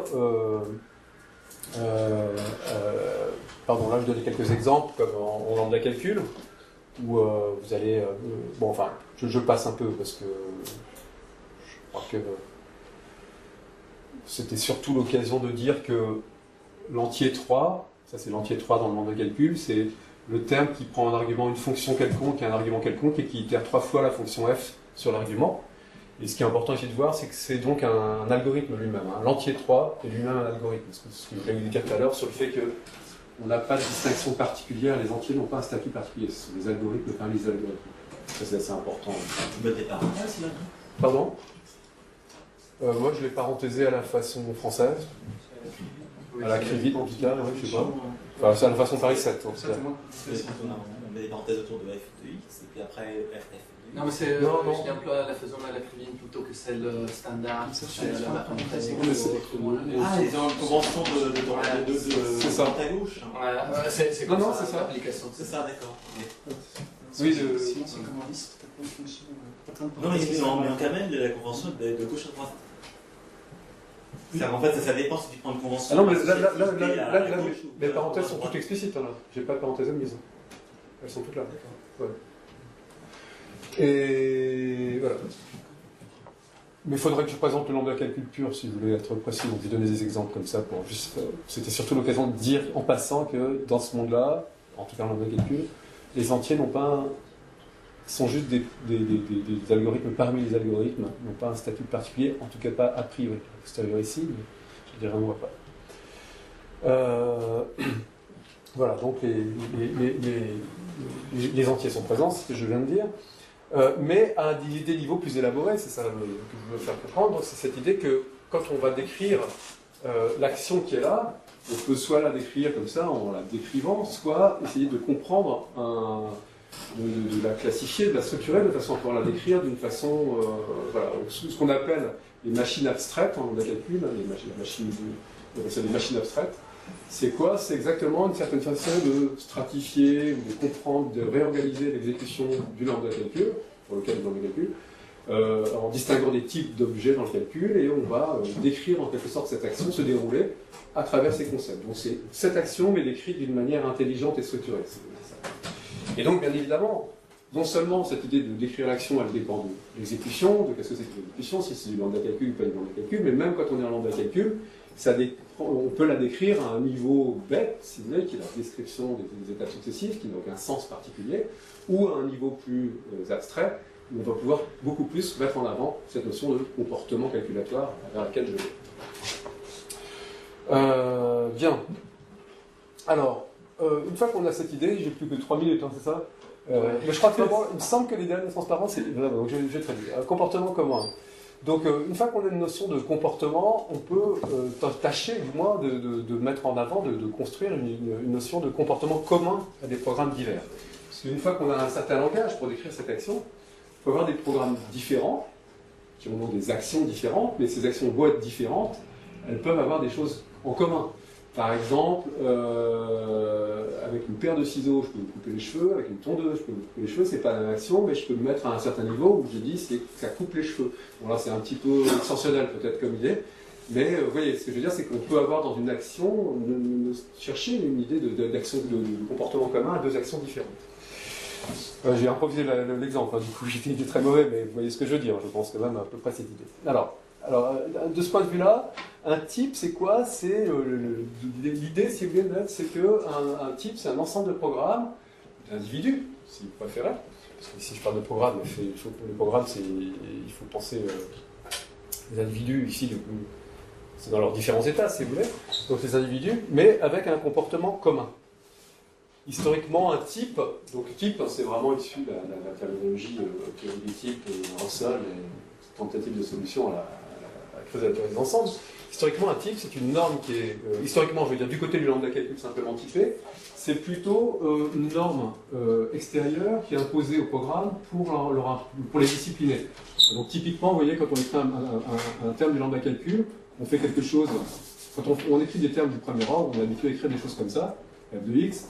pardon, là je donne quelques exemples, comme en langage de calcul, où vous allez, bon enfin, je passe un peu, parce que je crois que c'était surtout l'occasion de dire que l'entier 3, ça c'est l'entier 3 dans le langage de calcul, c'est le terme qui prend en argument une fonction quelconque et un argument quelconque et qui itère 3 fois la fonction f sur l'argument. Et ce qui est important ici de voir, c'est que c'est donc un algorithme lui-même. Hein. L'entier 3 est lui-même un algorithme. Ce que je voulais vous dire tout à l'heure sur le fait qu'on n'a pas de distinction particulière, les entiers n'ont pas un statut particulier. Ce sont des algorithmes parmi les algorithmes. Ça c'est assez important. Pardon ? Moi, je l'ai parenthésé à la façon française, à la Krivit en tout cas, je sais pas. Enfin, c'est à la façon Paris 7. En tout cas. on met des parenthèses autour de f de x, et puis après f de x. Non, mais c'est, Non, non. je emploie la façon à la privine plutôt que celle standard. Ça, je celle sais à la pas. parenthèse. Mais c'est- Ah, les conventions de C'est ça. droite à gauche. Voilà, c'est Non, comme non, ça, c'est ça. l'application. C'est ça, d'accord. Ok. Oui, Sinon, c'est comme en liste, t'as pas une fonction. T'as plein de Non, mais parenthèses. on camel la convention de gauche à droite. C'est-à-dire, en fait, ça dépend si tu prends une convention. Ah non, mais associative là, à gauche ou les à parenthèses sont droite. toutes explicites, hein, là. J'ai pas de parenthèses admises. Elles sont toutes là. Ouais. Et voilà. Mais il faudrait que je présente le lambda calcul pur si vous voulez être précis. Donc je vais donner des exemples comme ça pour juste. C'était surtout l'occasion de dire en passant que dans ce monde-là, en tout cas le lambda calcul, les entiers n'ont pas sont juste des algorithmes parmi les algorithmes, n'ont pas un statut particulier, en tout cas pas a priori. C'est à dire ici, mais je dirais on ne voit pas. Voilà, donc les entiers sont présents, c'est ce que je viens de dire. Mais à des niveaux plus élaborés, c'est ça que je veux faire comprendre, c'est cette idée que quand on va décrire l'action qui est là, on peut soit la décrire comme ça en la décrivant, soit essayer de comprendre, de la classifier, de la structurer de façon à pouvoir la décrire d'une façon, voilà, ce qu'on appelle les machines abstraites, on a calcul, on appelle ça des machines abstraites. C'est quoi? C'est exactement une certaine façon de stratifier, de comprendre, de réorganiser l'exécution du lambda calcul, pour le cas du lambda calcul, en distinguant des types d'objets dans le calcul, et on va décrire en quelque sorte cette action se dérouler à travers ces concepts. Donc c'est cette action, mais décrite d'une manière intelligente et structurée. Et donc, bien évidemment, non seulement cette idée de décrire l'action, elle dépend de l'exécution, de qu'est-ce que c'est que l'exécution, si c'est du lambda calcul ou pas du lambda calcul, mais même quand on est en lambda calcul, on peut la décrire à un niveau bête, si vous voulez, qui est la description des étapes successives, qui n'a aucun sens particulier, ou à un niveau plus abstrait, où on va pouvoir beaucoup plus mettre en avant cette notion de comportement calculatoire vers laquelle je vais. Bien. Alors, une fois qu'on a cette idée, j'ai plus que 3 minutes, hein, c'est ça mais je crois que vraiment, il me semble que l'idéal de transparence, c'est... Donc je vais très vite. Comportement commun. Donc, une fois qu'on a une notion de comportement, on peut tâcher, du moins, de mettre en avant, de construire une notion de comportement commun à des programmes divers. Parce qu'une fois qu'on a un certain langage pour décrire cette action, il faut avoir des programmes différents, qui ont des actions différentes, mais ces actions beaux être différentes, elles peuvent avoir des choses en commun. Par exemple, avec une paire de ciseaux, je peux me couper les cheveux, avec une tondeuse, je peux me couper les cheveux, c'est pas la même action, mais je peux me mettre à un certain niveau où je dis que ça coupe les cheveux. Bon là c'est un petit peu extensionnel peut-être comme idée, mais vous voyez, ce que je veux dire c'est qu'on peut avoir dans une action, chercher une idée d'action, de comportement commun à deux actions différentes. J'ai improvisé l'exemple, hein, du coup j'étais très mauvais, mais vous voyez ce que je veux dire, je pense quand même à peu près cette idée. Alors, de ce point de vue-là, un type, c'est quoi? C'est l'idée, si vous voulez, c'est qu'un type, c'est un ensemble de programmes, d'individus, si vous préférez. Parce que si je parle de programme, les programmes, il faut penser les individus ici, c'est dans leurs différents états, si vous voulez. Donc les individus, mais avec un comportement commun. Historiquement, un type, donc type, c'est vraiment issu de la terminologie théorie des types, Russell, et tentative de solution à la creuser la théorie des ensembles. Historiquement, un type, c'est une norme qui est, historiquement, je veux dire, du côté du lambda calcul simplement typé, c'est plutôt une norme extérieure qui est imposée au programme pour les discipliner. Donc typiquement, vous voyez, quand on écrit un terme du lambda calcul, on fait quelque chose, quand on écrit des termes du premier ordre, on est habitué à écrire des choses comme ça, f de x.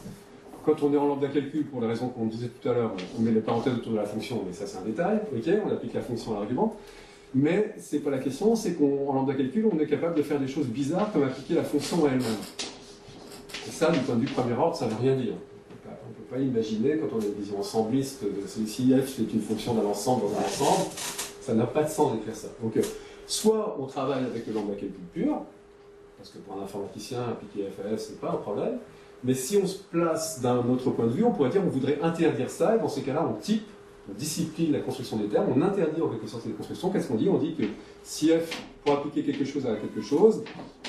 Quand on est en lambda calcul, pour les raisons qu'on disait tout à l'heure, on met les parenthèses autour de la fonction, mais ça c'est un détail, ok, on applique la fonction à l'argument. Mais c'est pas la question, c'est qu'en lambda calcul, on est capable de faire des choses bizarres comme appliquer la fonction à elle-même. Et ça, du point de vue premier ordre, ça ne veut rien dire. On ne peut pas imaginer, quand on a une vision ensembliste, si f c'est une fonction d'un ensemble dans un ensemble, ça n'a pas de sens d'écrire ça. Donc, soit on travaille avec le lambda calcul pur, parce que pour un informaticien, appliquer FAF, c'est pas un problème, mais si on se place d'un autre point de vue, on pourrait dire qu'on voudrait interdire ça, et dans ces cas-là, on type, on discipline la construction des termes, on interdit en quelque sorte cette construction. Qu'est-ce qu'on dit? On dit que si f, pour appliquer quelque chose à quelque chose,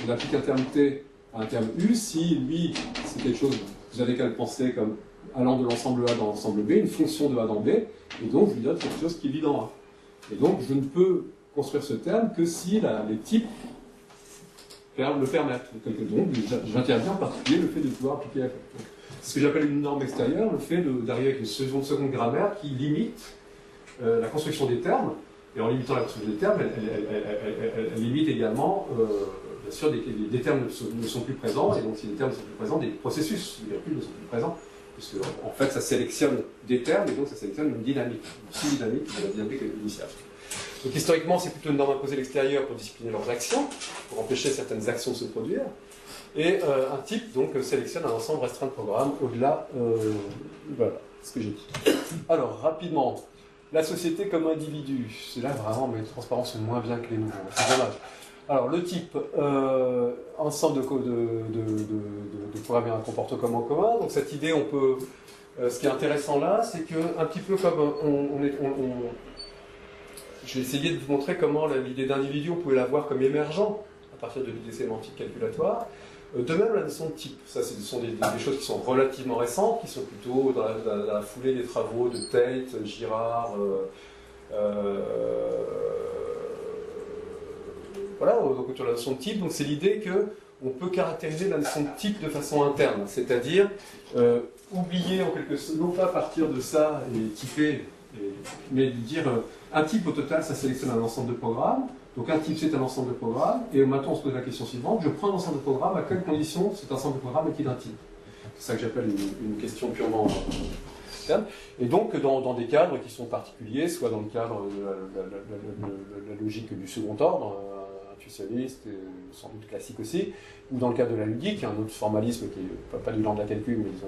on applique un terme t à un terme u, si lui, c'est quelque chose, vous avez qu'à le penser comme allant de l'ensemble A dans l'ensemble B, une fonction de A dans B, et donc je lui donne quelque chose qui vit dans A. Et donc je ne peux construire ce terme que si les types le permettre. Donc, j'interviens en particulier le fait de pouvoir appliquer la code. Donc, c'est ce que j'appelle une norme extérieure, le fait d'arriver avec une seconde grammaire qui limite la construction des termes. Et en limitant la construction des termes, elle limite également, bien sûr, des termes ne sont plus présents, et donc si les termes ne sont plus présents, des processus ne sont plus présents. Parce qu'en fait, ça sélectionne des termes, et donc ça sélectionne une dynamique, une sous-dynamique de la dynamique initiale. Donc historiquement, c'est plutôt une norme imposée à l'extérieur pour discipliner leurs actions, pour empêcher certaines actions de se produire. Et un type donc sélectionne un ensemble restreint de programmes au-delà. Voilà ce que j'ai dit. Alors, rapidement, la société comme individu. C'est là vraiment mes transparences sont moins bien que les nouveaux. C'est dommage. Alors, le type, ensemble de programmes et un comportement commun. Donc, cette idée, on peut. Ce qui est intéressant là, c'est que, un petit peu comme je vais essayer de vous montrer comment l'idée d'individu, on pouvait la voir comme émergent à partir de l'idée sémantique calculatoire. De même, la notion de type, ça, ce sont des choses qui sont relativement récentes, qui sont plutôt dans la foulée des travaux de Tate, Girard, voilà, donc autour de la notion de type. Donc c'est l'idée qu'on peut caractériser la notion de type de façon interne, c'est-à-dire oublier en quelque sorte, non pas partir de ça et typer, mais dire un type au total, ça sélectionne un ensemble de programmes. Donc un type, c'est un ensemble de programmes, et maintenant on se pose la question suivante, je prends un ensemble de programmes, à quelles conditions cet ensemble de programmes est-il un type? C'est ça que j'appelle une question purement interne. Et donc dans des cadres qui sont particuliers, soit dans le cadre de la logique du second ordre, intuitionniste, sans doute classique aussi, ou dans le cadre de la ludique, un autre formalisme qui n'est pas du lambda calcul, mais disons,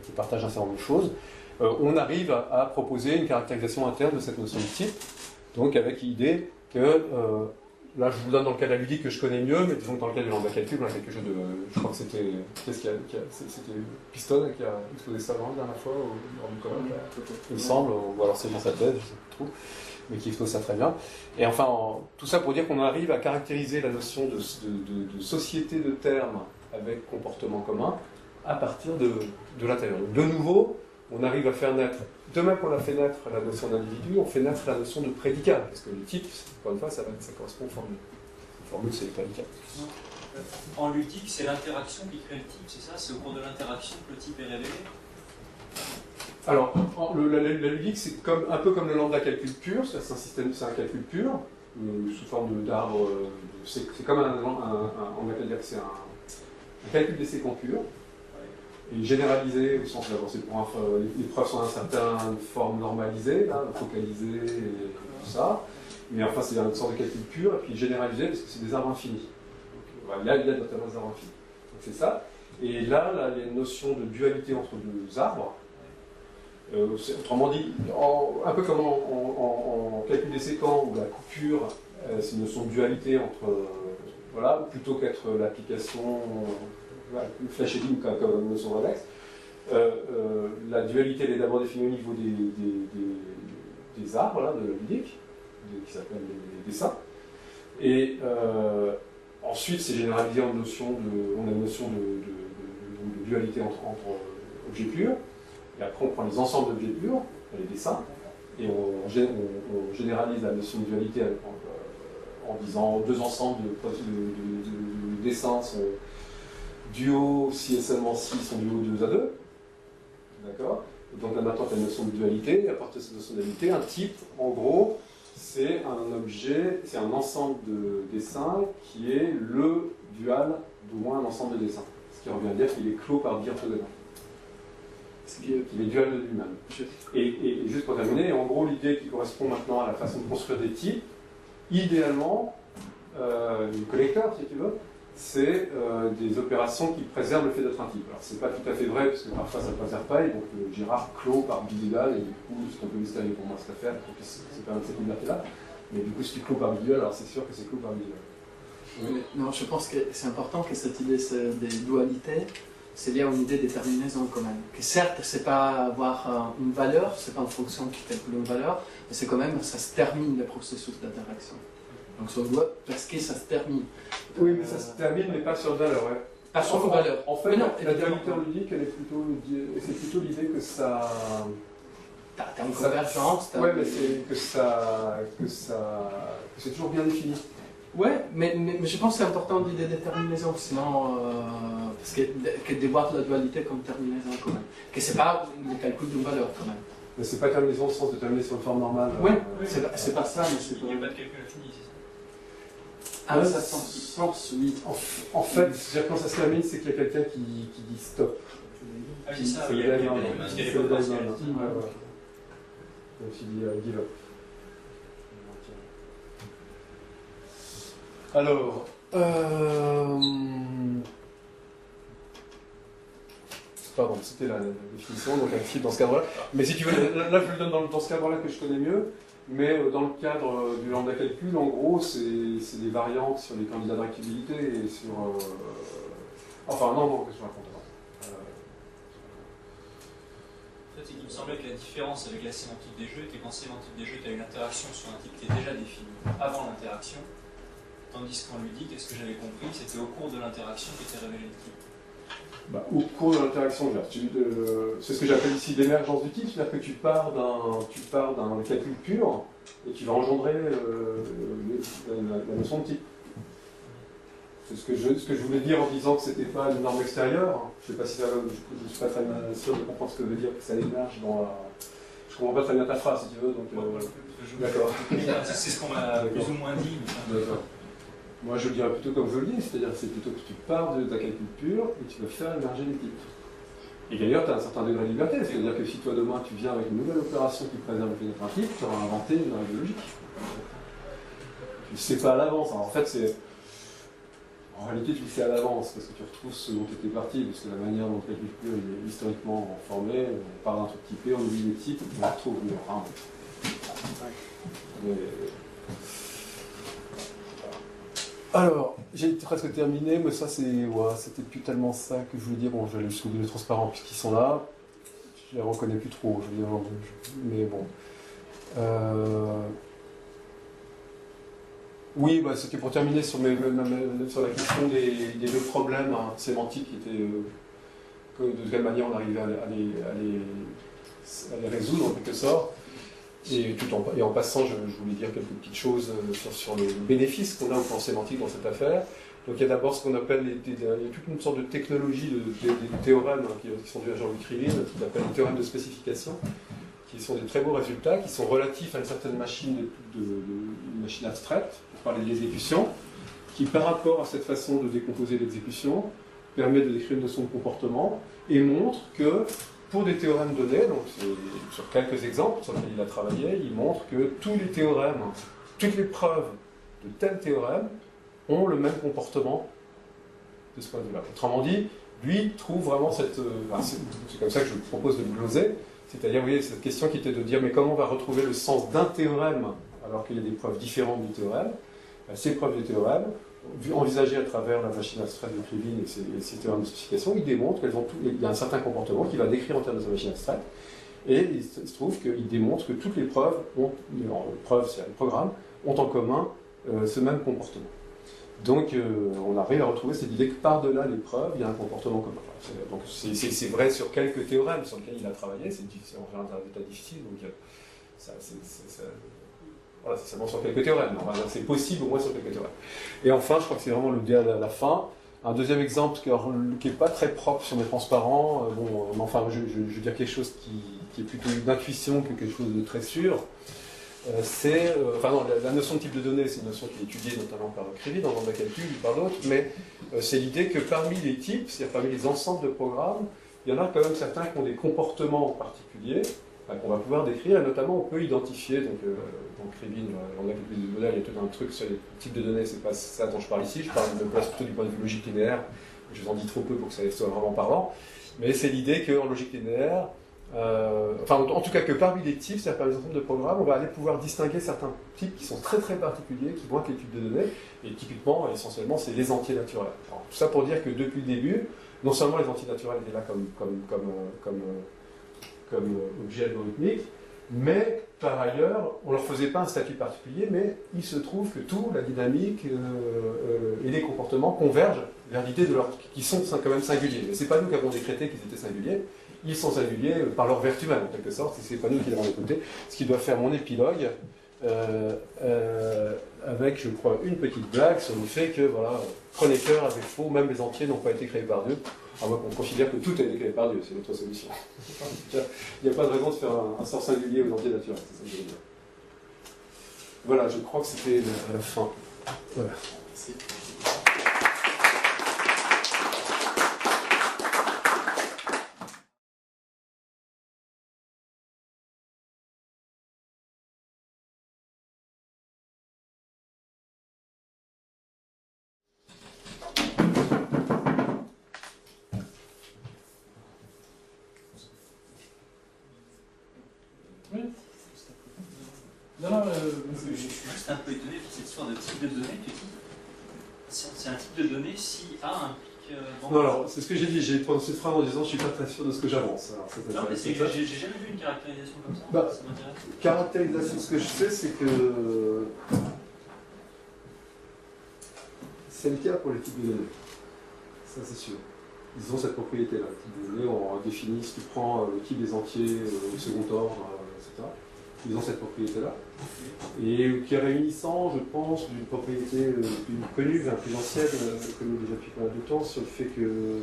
qui partage un certain nombre de choses, on arrive à proposer une caractérisation interne de cette notion de type, donc avec l'idée que, là je vous donne dans le cas de la ludique que je connais mieux, mais disons que dans le cas du lambda calcul, on a quelque chose de. Je crois que c'était. C'était Piston qui a exposé ça la dernière fois lors du colloque, il me semble, ou alors c'est dans sa thèse, je ne sais plus trop, mais qui expose ça très bien. Et enfin, tout ça pour dire qu'on arrive à caractériser la notion de société de termes avec comportement commun à partir de l'intérieur. De nouveau, on arrive à faire naître, de même qu'on a fait naître la notion d'individu, on fait naître la notion de prédicat, parce que le type, encore une fois, ça correspond aux formules. La formule, c'est le prédicat. En ludique, c'est l'interaction qui crée le type, c'est ça? C'est au cours de l'interaction que le type est révélé? Alors, la ludique, c'est un peu comme le lambda calcul pur, c'est un calcul pur, sous forme d'arbre, c'est comme on appelle dire que c'est un calcul des séquences pur. Et généralisé, au sens d'avoir les preuves sont dans certaines formes normalisées, là, focalisées et tout ça. Mais enfin, c'est une sorte de calcul pur, et puis généralisé parce que c'est des arbres infinis. Donc, là, il y a notamment des arbres infinis. Donc c'est ça. Et là, il y a une notion de dualité entre deux arbres. Autrement dit, un peu comme en calcul des séquences, où la coupure, c'est une notion de dualité entre. Voilà, plutôt qu'être l'application. Le flash heading comme notion réflexe. La dualité elle est d'abord définie au niveau des arbres là, de la ludique, qui s'appellent les dessins. Et ensuite, c'est généralisé en notion on a une notion de dualité entre objets purs. Et après, on prend les ensembles d'objets purs, les dessins, et on généralise la notion de dualité en disant deux ensembles de dessins sont duo si et seulement si sont duo 2 à 2. D'accord? Donc là maintenant, tu as une notion de dualité, et à partir de cette notion de dualité, un type, en gros, c'est un objet, c'est un ensemble de dessins qui est le dual d'au moins un ensemble de dessins. Ce qui revient à dire qu'il est clos par biais orthogonal. Qu'il est dual de lui-même. Et juste pour terminer, en gros, l'idée qui correspond maintenant à la façon de construire des types, idéalement, le collecteur, si tu veux, c'est des opérations qui préservent le fait d'être un type. Alors c'est pas tout à fait vrai, parce que parfois ça ne préserve pas, et donc Girard clôt par bidual, et du coup c'est un peu mystérieux pour moi cette affaire, c'est pas cette liberté-là, mais du coup si tu clôt par bidual, alors c'est sûr que c'est clos par bidual. Oui. Non, je pense que c'est important que cette idée des dualités, c'est lié à une idée de déterminaison quand même. Que certes, c'est pas avoir une valeur, c'est pas une fonction qui calcule une valeur, mais c'est quand même, ça se termine le processus d'interaction. Donc sur le web, parce que ça se termine. Oui, mais ça se termine, mais pas sur une valeur, ouais. Pas sur une valeur. En fait, non, la dualité ludique, c'est plutôt l'idée que ça. T'as une convergence. Ouais, mais c'est que c'est toujours bien défini. Ouais, mais je pense que c'est important de l'idée de déterminaison, sinon, parce que de voir la dualité comme terminaison quand même. Que c'est pas le calcul d'une valeur quand même. Mais c'est pas terminaison au sens de terminer sur une forme normale. Oui, c'est pas ça, mais c'est Il quand n'y a même. pas de calcul infini, c'est ça. Ah, ça sens, oui. En fait, quand ça se termine, c'est qu'il y a quelqu'un qui dit stop. Ah oui, c'est ça, C'est oui, le il y a deadline. des C'est éléments le partiels. deadline. Ouais, ouais. Donc il dit give up. Alors, pardon, c'était la définition, donc un fil dans ce cadre-là. Mais si tu veux, là je le donne dans ce cadre-là que je connais mieux, mais dans le cadre du lambda calcul, en gros, c'est des variantes sur les candidats de réactibilité et sur... Enfin, non, qu'est-ce que je raconte alors En fait, c'est qu'il me semblait que la différence avec la sémantique des jeux était qu'en sémantique des jeux, tu as une interaction sur un type qui est déjà défini avant l'interaction, tandis qu'en ludique, est-ce que j'avais compris, c'était au cours de l'interaction qu'était révélé le type. Bah, au cours de l'interaction, c'est ce que j'appelle ici l'émergence du type, c'est-à-dire que tu pars d'un calcul pur et tu vas engendrer la notion de type. C'est ce que je voulais dire en disant que c'était pas une norme extérieure. Je sais pas si je ne suis pas très sûr de comprendre ce que veut dire que ça émerge dans la... Je comprends pas très bien ta phrase si tu veux, donc... D'accord. C'est ce qu'on m'a plus ou moins dit. Mais... D'accord. Moi je le dirais plutôt comme je le dis, c'est-à-dire que c'est plutôt que tu pars de ta calcul pur et tu vas faire émerger les types. Et d'ailleurs tu as un certain degré de liberté, c'est-à-dire que si toi demain tu viens avec une nouvelle opération qui préserve le fait d'être un type, tu auras inventé une règle logique. Tu ne sais pas à l'avance, en fait c'est... En réalité tu le sais à l'avance parce que tu retrouves ce dont tu étais parti, parce que la manière dont le calcul pur est historiquement formé, on part d'un truc typé, on oublie les types, on retrouve le Alors, j'ai presque terminé, mais ça c'était plus tellement ça que je voulais dire. Bon, je vais aller jusqu'au bout des transparents puisqu'ils sont là. Je les reconnais plus trop, je veux dire, mais bon. Oui, bah, c'était pour terminer sur la question des deux problèmes sémantiques qui étaient de quelle manière on arrivait à les résoudre en quelque sorte. Et en passant, je voulais dire quelques petites choses sur le bénéfice qu'on a au plan sémantique dans cette affaire. Donc il y a d'abord ce qu'on appelle il y a toute une sorte de technologie des théorèmes qui sont dus à Jean-Luc Krivine, qu'on appelle les théorèmes de spécification, qui sont des très beaux résultats, qui sont relatifs à une certaine machine, une machine abstraite, pour parler de l'exécution, qui par rapport à cette façon de décomposer l'exécution, permet de décrire une notion de comportement, et montre que pour des théorèmes donnés, donc sur quelques exemples sur lesquels il a travaillé, il montre que tous les théorèmes, toutes les preuves de tel théorème ont le même comportement de ce point de vue-là. Autrement dit, lui trouve vraiment cette... c'est comme ça que je propose de le gloser, c'est-à-dire, vous voyez, cette question qui était de dire mais comment on va retrouver le sens d'un théorème alors qu'il y a des preuves différentes du théorème. Ces preuves du théorème, envisagées à travers la machine abstraite de Krivine et ses théorèmes de spécification, il démontre qu'il y a un certain comportement qu'il va décrire en termes de sa machine abstraite, et il se trouve qu'il démontre que toutes les preuves c'est un programme, ont en commun ce même comportement. Donc on arrive à retrouver cette idée que par-delà les preuves, il y a un comportement commun. Donc c'est vrai sur quelques théorèmes sur lesquels il a travaillé, c'est en général un état difficile, donc voilà, c'est seulement sur quelques théorèmes. C'est possible au moins sur quelques théorèmes. Et enfin, je crois que c'est vraiment le dé à la fin. Un deuxième exemple qui n'est pas très propre sur mes transparents, je veux dire quelque chose qui est plutôt une intuition que quelque chose de très sûr. La notion de type de données, c'est une notion qui est étudiée notamment par Krivine dans le calcul ou par d'autres, mais c'est l'idée que parmi les types, c'est-à-dire parmi les ensembles de programmes, il y en a quand même certains qui ont des comportements particuliers qu'on va pouvoir décrire, et notamment on peut identifier, dans Krivine, on a quelques modèles, il y a tout un truc sur les types de données, c'est pas ça dont je parle ici, je me place plutôt du point de vue logique linéaire, je vous en dis trop peu pour que ça soit vraiment parlant, mais c'est l'idée qu'en logique linéaire, en tout cas que parmi les types, c'est-à-dire par les ensembles de programmes, on va aller pouvoir distinguer certains types qui sont très très particuliers, qui vont être les types de données, et typiquement, essentiellement, c'est les entiers naturels. Alors, tout ça pour dire que depuis le début, non seulement les entiers naturels étaient là comme objet algorithmique, mais par ailleurs, on ne leur faisait pas un statut particulier, mais il se trouve que tout, la dynamique et les comportements convergent vers l'idée qu'ils sont quand même singuliers. Mais ce n'est pas nous qui avons décrété qu'ils étaient singuliers, ils sont singuliers par leur vertu même, en quelque sorte, et ce n'est pas nous qui l'avons écouté. Ce qui doit faire mon épilogue, avec, je crois, une petite blague sur le fait que, voilà, prenez cœur avec faux, même les entiers n'ont pas été créés par Dieu. À moins qu'on considère que tout a été créé par Dieu, c'est notre solution. Il n'y a pas de raison de faire un sort singulier aux entiers naturels, c'est ça que je veux dire. Voilà, je crois que c'était à la fin. Voilà. Merci. Oui. Non, non, Je suis juste un peu étonné par cette histoire de type de données. Tu dis, c'est un type de données si A implique. Non, alors, c'est ce que j'ai dit, j'ai prononcé cette phrase en disant je suis pas très sûr de ce que j'avance. Alors, Non, mais c'est que j'ai jamais vu une caractérisation comme ça. Bah, Ça m'intéresse. caractérisation, ce que je sais, c'est que c'est le cas pour les types de données. Ça, c'est sûr. Ils ont cette propriété-là. Les types de données, on définit, si tu prends le type des entiers, le second ordre, etc. Ils ont cette propriété-là. Et qui est réunissant, je pense, d'une propriété plus connue, plus ancienne, connue déjà depuis pas mal de temps, sur le fait que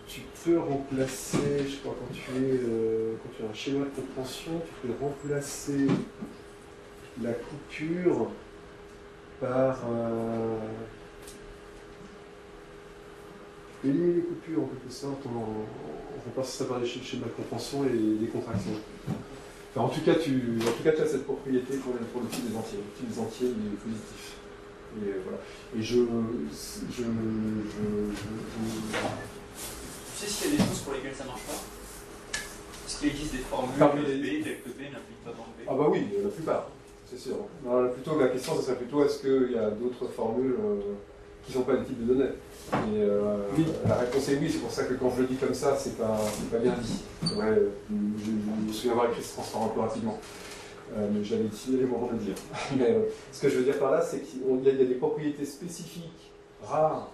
tu peux remplacer, je crois, quand tu as un schéma de compréhension, tu peux remplacer la coupure par éliminer les coupures en quelque sorte, on remplace ça par des schémas de compréhension et des contractions. Enfin, en tout cas, tu as cette propriété pour le type des entiers. Le type des entiers, il est positif. Et voilà. Et Tu sais s'il y a des choses pour lesquelles ça ne marche pas? Est-ce qu'il existe des formules de B, telles que B n'implique pas dans B? Ah bah oui, la plupart, c'est sûr. Non, plutôt, la question, ça serait plutôt est-ce qu'il y a d'autres formules qui ne sont pas des types de données? Et oui. La réponse est oui, c'est pour ça que quand je le dis comme ça, c'est pas bien dit. Ouais, je me souviens avoir écrit ce transfert un peu rapidement, mais j'avais décidé les moments de le dire. Mais ce que je veux dire par là, c'est qu'il y a des propriétés spécifiques, rares,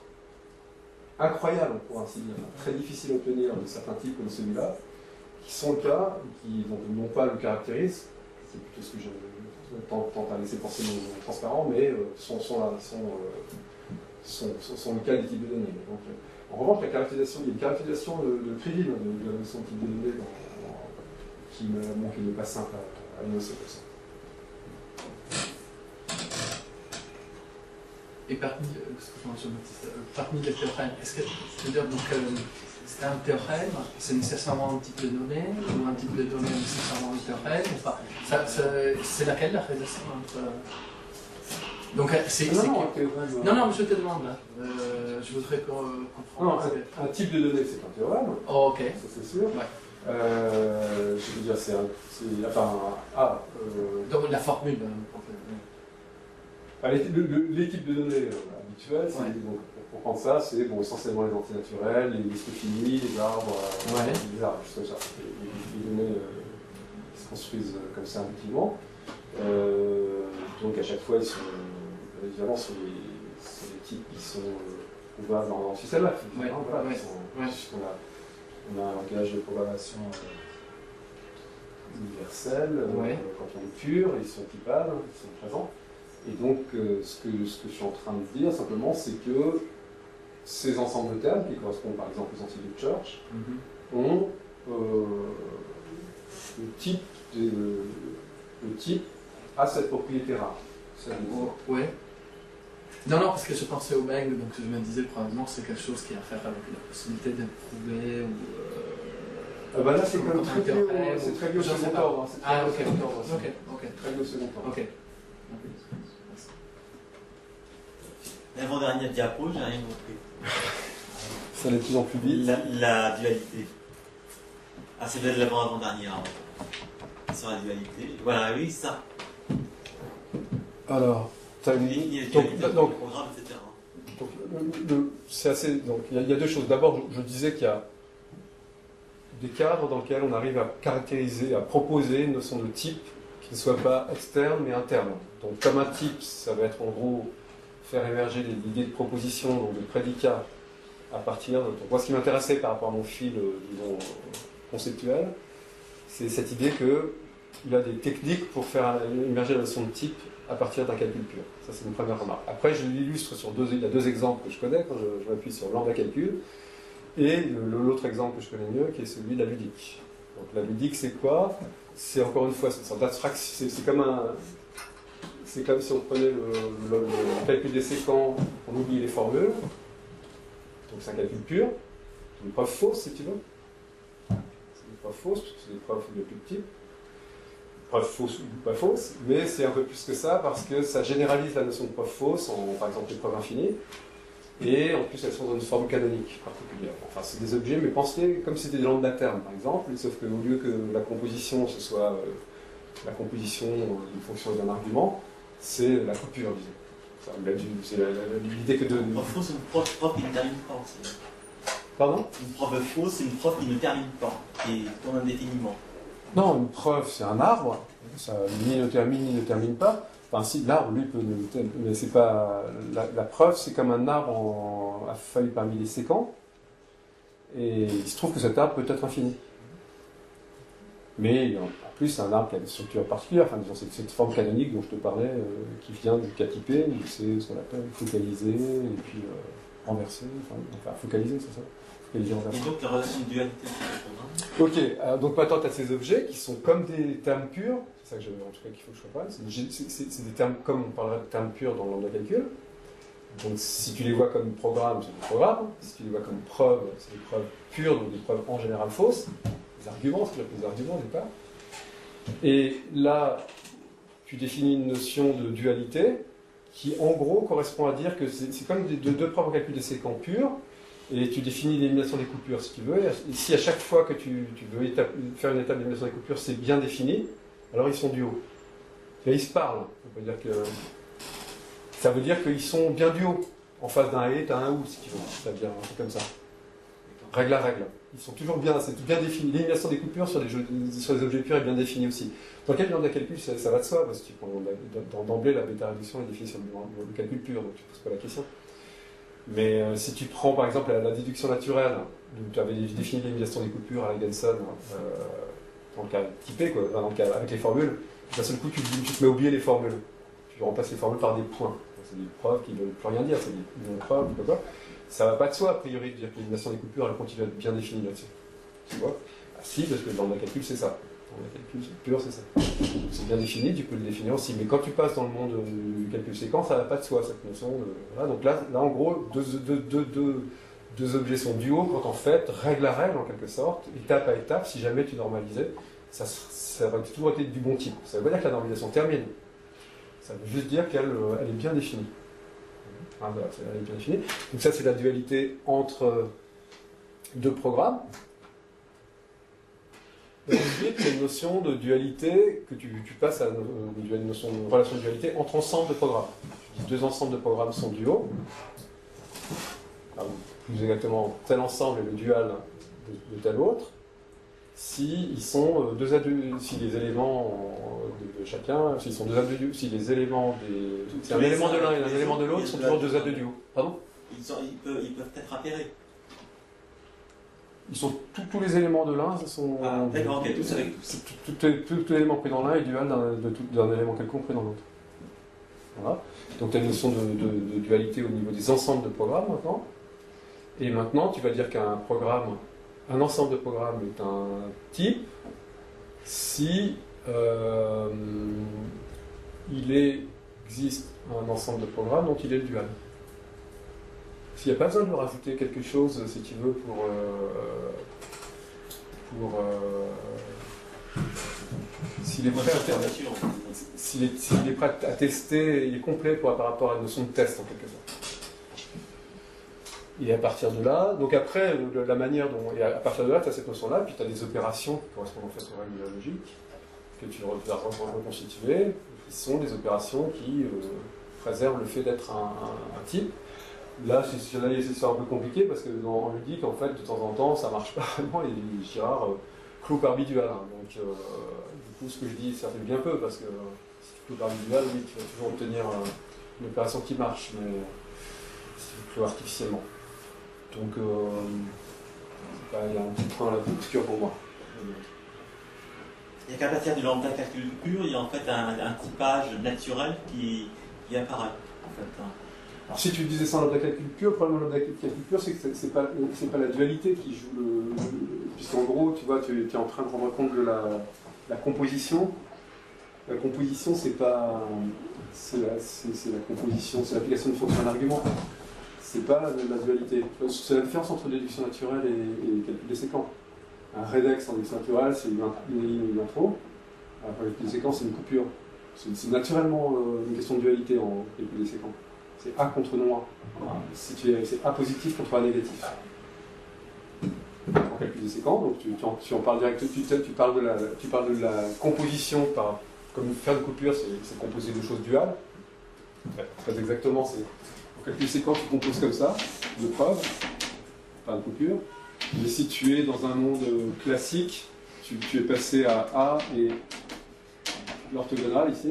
incroyables pour ainsi dire, très difficiles à obtenir de certains types comme celui-là, qui sont le cas, qui non pas le caractérisent, c'est plutôt ce que je tente à laisser penser mon transparent, mais sont le cas des types de données. Donc, en revanche, il y a une caractérisation de crédit de la notion de type de données qui n'est pas simple à énoncer comme ça. Et parmi les théorèmes, est-ce que je veux dire donc c'est un théorème, c'est nécessairement un type de données, ou un type de données nécessairement un théorème, ou pas? C'est laquelle la relation entre donc c'est non, mais je te demande là. Je voudrais comprendre. Un type de données, c'est un théorème. Oh, ok. Ça c'est sûr. Ouais. Je veux dire, donc la formule. Les types de données habituels, donc, pour prendre ça, c'est essentiellement les entiers naturels, les listes finies, les arbres, juste comme ça. Les données qui se construisent comme ça intuitivement. Donc à chaque fois, ils sont évidemment sur les types qui sont trouvables dans le système. On a un langage de programmation universel, quand on est pur, ils sont typables, ils sont présents. Et donc, ce que je suis en train de dire simplement, c'est que ces ensembles de termes, qui correspondent par exemple aux entiers de Church, ont le type a cette propriété rare. Ouais. Non, parce que je pensais au bang, donc je me disais probablement c'est quelque chose qui a à faire avec la possibilité de prouver ou. Là, c'est comme très lié au second ordre. Ok. Très lié au second ordre. Ok. L'avant-dernière diapo, j'ai rien compris. Ça allait de plus en plus vite. La dualité. Ah, c'est peut-être l'avant-dernière. Sur la dualité. Voilà, oui, ça. Alors, tu as une ligne. Donc, programme, etc. C'est assez. Donc, il y a deux choses. D'abord, je disais qu'il y a des cadres dans lesquels on arrive à caractériser, à proposer une notion de type qui ne soit pas externe mais interne. Donc, comme un type, ça va être en gros faire émerger l'idée de proposition, donc de prédicat, à partir de. Donc, moi, ce qui m'intéressait par rapport à mon fil, disons, conceptuel, c'est cette idée que il a des techniques pour faire émerger la notion de type à partir d'un calcul pur. Ça, c'est une première remarque. Après, je l'illustre sur il y a deux exemples que je connais quand je m'appuie sur lambda calcul, et l'autre exemple que je connais mieux, qui est celui de la ludique. Donc la ludique, c'est quoi? C'est encore une fois, c'est une sorte d'abstraction, c'est comme si on prenait le calcul des séquents, on oublie les formules, donc c'est un calcul pur, une preuve fausse si tu veux. C'est des preuves fausses, c'est des preuves de plus de type. Preuve fausse ou pas fausse, mais c'est un peu plus que ça parce que ça généralise la notion de preuve fausse en, par exemple, les preuves infinies, et en plus elles sont dans une forme canonique particulière. Enfin, c'est des objets, mais pensez comme si c'était des lambda termes, par exemple, sauf qu'au lieu que la composition, ce soit la composition d'une fonction et d'un argument, c'est la coupure, disons. C'est l'idée que de... Une preuve fausse, c'est une preuve qui ne termine pas. Pardon? Une preuve fausse, c'est une preuve qui ne termine pas, qui tourne indéfiniment. Non, une preuve, c'est un arbre, ça ni ne termine pas. Enfin, si, l'arbre, lui, peut... Mais c'est pas... La preuve, c'est comme un arbre à feuilles parmi les séquents, et il se trouve que cet arbre peut être infini. Mais en plus, c'est un arbre qui a des structures particulières, enfin, disons, c'est cette forme canonique dont je te parlais, qui vient du K-typé, où c'est ce qu'on appelle focaliser, et puis renverser, enfin, focaliser, c'est ça? Et donc la relation de dualité c'est le programme. Ok, alors, donc maintenant tu as ces objets qui sont comme des termes purs, c'est ça que en tout cas qu'il faut que je comprenne, c'est des termes comme on parlerait de termes purs dans le lambda calcul. Donc si tu les vois comme programme, c'est des programmes, si tu les vois comme preuves, c'est des preuves pures, donc des preuves en général fausses, des arguments, ce que j'appelle des arguments au départ. Et là, tu définis une notion de dualité qui en gros correspond à dire que c'est comme deux preuves en calcul des séquents purs. Et tu définis l'élimination des coupures si tu veux. Et si à chaque fois que tu veux faire une étape d'élimination des coupures, c'est bien défini, alors ils sont duaux. Et ils se parlent. Ça veut dire qu'ils sont bien duaux. En face d'un et, tu as un ou, si tu veux. C'est-à-dire un truc comme ça. Règle à règle. Ils sont toujours bien, c'est bien défini. L'élimination des coupures sur les objets purs est bien définie aussi. Dans le cas du calcul, ça va de soi, parce que tu prends d'emblée la bêta-réduction est définie sur le calcul pur, donc tu ne poses pas la question. Mais si tu prends par exemple la déduction naturelle, où tu avais défini l'élimination des coupures à Eigenson, dans le cas typé, quoi, dans le cas avec les formules, d'un seul coup tu te mets à oublier les formules. Tu remplaces les formules par des points. C'est des preuves qui ne veulent plus rien dire, c'est des non-preuves, quoi. Ça ne va pas de soi a priori de dire que l'élimination des coupures elle continue à être bien définie là-dessus. Tu vois? Ah, si, parce que dans le calcul c'est ça. Dans le calcul pur c'est ça. C'est bien défini, tu peux le définir aussi. Mais quand tu passes dans le monde du calcul séquence, ça ne va pas de soi cette notion. Voilà. Donc là en gros, deux objets sont duaux quand en fait, règle à règle en quelque sorte, étape à étape, si jamais tu normalisais, ça va toujours être du bon type. Ça ne veut pas dire que la normalisation termine. Ça veut juste dire qu'elle est bien définie. Voilà, elle est bien définie. Donc ça c'est la dualité entre deux programmes. Et ensuite, il y a une notion de dualité que tu passes à une notion de relation de dualité entre ensembles de programmes. Tu dis deux ensembles de programmes sont duaux. Alors, plus exactement, tel ensemble est le dual de tel autre. Si ils sont deux à deux, si les éléments de chacun, s'ils sont deux à deux, si les éléments des, c'est un élément de l'un et un élément de l'autre sont toujours deux à deux duaux. Pardon ? Ils peuvent être appairés. Ils sont tous les éléments de l'un, sont. Ah, d'accord, ok, tous avec tous. Tout élément pris dans l'un est dual d'un élément quelconque pris dans l'autre. Voilà. Donc tu as une notion de dualité au niveau des ensembles de programmes maintenant. Et maintenant, tu vas dire qu'un programme, un ensemble de programmes est un type si existe un ensemble de programmes dont il est le dual. S'il n'y a pas besoin de rajouter quelque chose, si tu veux, s'il est prêt à tester, il est complet par rapport à une notion de test en quelque sorte. Et à partir de là, donc après, la manière dont, et à partir de là, tu as cette notion-là, puis tu as des opérations qui correspondent en fait aux règles logiques, que tu vas reconstituer, qui sont des opérations qui préservent le fait d'être un type. Là, c'est un peu compliqué parce que en ludique, en fait, de temps en temps, ça marche pas vraiment et Girard clôt par bidual. Hein. Donc, du coup, ce que je dis, ça fait bien peu parce que si tu clôt par bidual, oui, tu vas toujours obtenir une opération qui marche, mais si tu clôt artificiellement. Donc, il y a un petit point là, plus obscur pour moi. Il n'y a qu'à partir du lambda calcul pur, il y a en fait un typage naturel qui apparaît. En fait, hein. Alors, si tu disais ça en lambda calcul pur, le problème de lambda calcul pur, c'est que c'est pas la dualité qui joue puisqu'en gros, tu vois, tu es en train de rendre compte de la composition. La composition, c'est pas. C'est la composition, c'est l'application de fonction d'argument. C'est pas la dualité. C'est la différence entre déduction naturelle et calcul des séquences. Un redex en déduction naturelle, c'est une ligne ou une intro. Alors, calcul des séquences, c'est une coupure. C'est naturellement une question de dualité en calcul des séquences. C'est A contre non A. C'est A positif contre A négatif. En calcul des séquences, donc tu en parles directement, tu parles de la composition comme faire de coupure, c'est composer de choses duales. Très exactement, en calcul des séquences, tu composes comme ça, de preuves, pas de coupure. Mais si tu es dans un monde classique, tu es passé à A et l'orthogonale ici.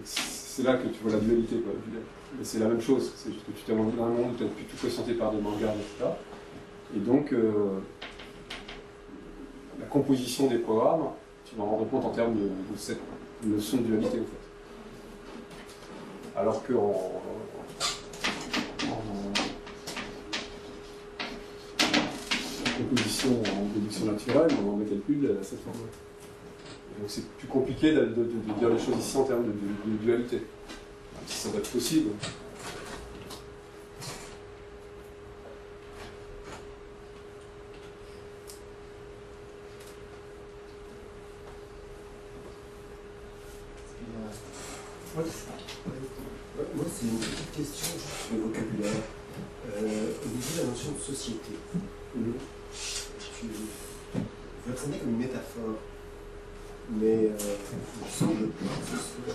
C'est là que tu vois la dualité, quoi. Mais c'est la même chose, c'est juste que tu t'es dans un monde où tu n'as plus tout présenté par des mangas, etc. Et donc, la composition des programmes, tu vas en rendre compte en termes de cette notion de dualité, en fait. Alors qu'en composition, en déduction naturelle, on calcule cette forme-là. Donc c'est plus compliqué de dire les choses ici en termes de dualité. Si ça doit être possible. Moi, c'est une petite question sur le vocabulaire. Au niveau de la notion de société, tu veux accéder comme une métaphore, mais je sens que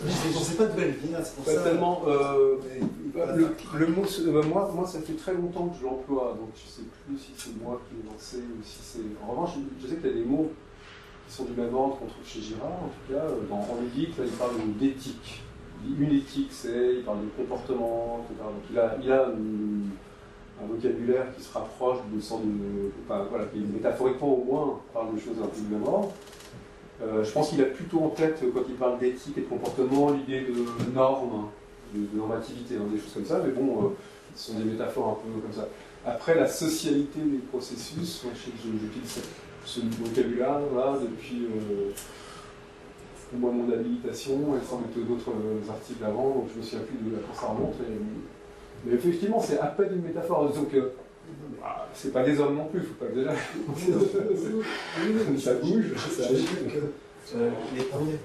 je ne sais pas d'où elle vient, c'est pour ça. Tellement, le mot, moi, ça fait très longtemps que je l'emploie, donc je ne sais plus si c'est moi qui l'ai lancé ou si c'est. En revanche, je sais qu'il y a des mots qui sont du même ordre qu'on trouve chez Girard, en tout cas, en éthique, là, il parle d'éthique. Une éthique, il parle de comportement, etc. Donc il a un vocabulaire qui se rapproche de sens qui métaphoriquement au moins parle de choses un peu du même ordre. Je pense qu'il a plutôt en tête, quand il parle d'éthique et de comportement, l'idée de normes, de normativité, des choses comme ça, mais bon, ce sont des métaphores un peu comme ça. Après, la socialité des processus, je sais que j'utilise ce vocabulaire-là depuis au moins mon habilitation, et sans doute d'autres articles avant, donc je me souviens plus de à quoi ça remonte. Mais effectivement, c'est à peine une métaphore, donc c'est pas des hommes non plus, il ne faut pas que déjà. Ça bouge, ça agit. Les premiers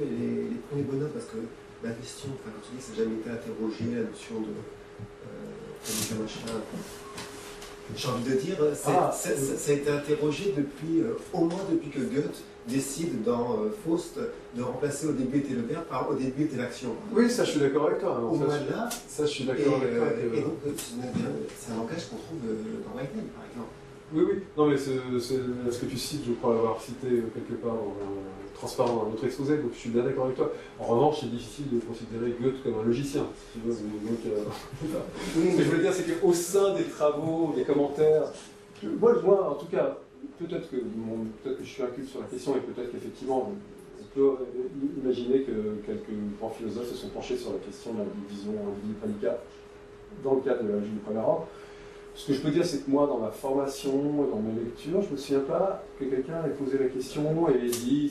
bonhommes, parce que la question, comme tu dis, ça n'a jamais été interrogé, la notion de machin. J'ai envie de dire, ça a été interrogé au moins depuis que Goethe décide dans Faust de remplacer au début était le verbe par au début était l'action. Oui, ça je suis d'accord avec toi. Au moins là, ça je suis d'accord avec toi. Et donc c'est un langage qu'on trouve dans Whiteley par exemple. Oui. Non mais ce que tu cites, je crois l'avoir cité quelque part transparent dans notre exposé, donc je suis bien d'accord avec toi. En revanche, c'est difficile de considérer Goethe comme un logicien. Si tu veux, donc, ce que je veux dire, c'est qu'au sein des travaux, des commentaires, moi en tout cas, peut-être que je suis inculte sur la question et peut-être qu'effectivement, on peut imaginer que quelques grands philosophes se sont penchés sur la question de la division individu-prédicat dans le cadre de la logique du premier ordre. Ce que je peux dire, c'est que moi, dans ma formation et dans mes lectures, je ne me souviens pas que quelqu'un ait posé la question et ait dit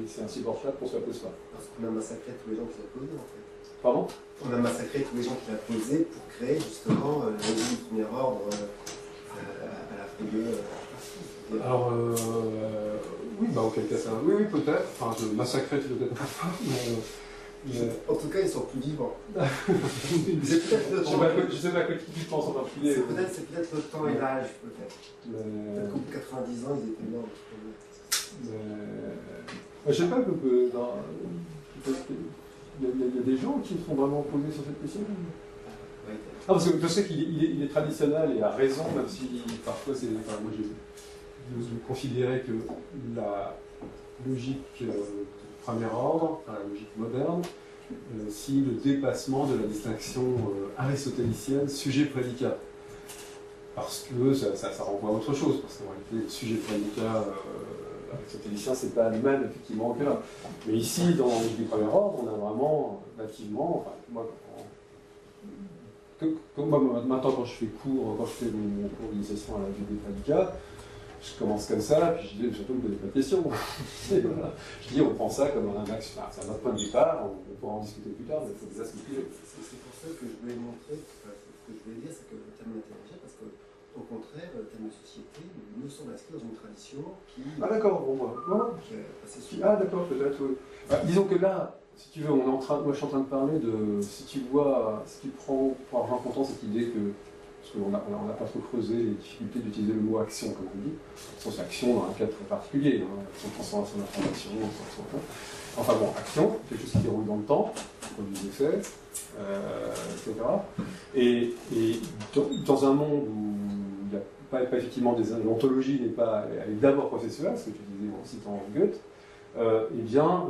c'est insupportable qu'on se la pose pas. Parce qu'on a massacré tous les gens qui l'ont posé en fait. Pardon ? On a massacré tous les gens qui l'ont posé pour créer justement la logique du premier ordre à la Frege. Alors, oui, auquel cas ça. Oui, peut-être. Enfin, je massacrais peut-être pas, mais. En tout cas, ils sont plus vivants. C'est peut-être je sais pas à quoi tu penses en particulier. C'est peut-être le temps et l'âge, peut-être. Peut-être qu'au bout de 90 ans, ils étaient morts. Je sais pas, il y a des gens qui se sont vraiment posés sur cette question. Parce que je sais qu'il est traditionnel et a raison, même si parfois c'est. Enfin, moi, je considérais que la logique premier ordre, la logique moderne, signe le dépassement de la distinction aristotélicienne sujet-prédicat. Parce que ça renvoie à autre chose, parce qu'en réalité, le sujet-prédicat aristotélicien, c'est pas le même effectivement que là. Mais ici, dans le du premier ordre, on a vraiment nativement, enfin, moi, maintenant quand je fais cours, quand je fais mon cours d'initiation à la GDPADICA, je commence comme ça, puis je dis, surtout, ne me posez pas de questions. Voilà. Je dis, on prend ça comme un axe, enfin, c'est un autre point de départ, on pourra en discuter plus tard, mais il faut déjà se expliquer. C'est pour ça que je voulais montrer, enfin, ce que je voulais dire, c'est que le terme d'intelligence, parce qu'au contraire, le terme de société me semble inscrit dans une tradition qui. Ah d'accord, bon, non. Ah d'accord, peut-être, oui. Disons que là, si tu veux, moi je suis en train de parler de, si tu prends pour argent comptant cette idée que, parce qu'on n'a pas trop creusé les difficultés d'utiliser le mot action, comme on dit, c'est action dans un cadre très particulier, action de transformation d'information, enfin bon, action, quelque chose qui roule dans le temps, produit des effets, etc. Et dans un monde où il n'y a pas effectivement l'ontologie n'est pas, elle est d'abord processuale, ce que tu disais en citant Goethe, eh bien,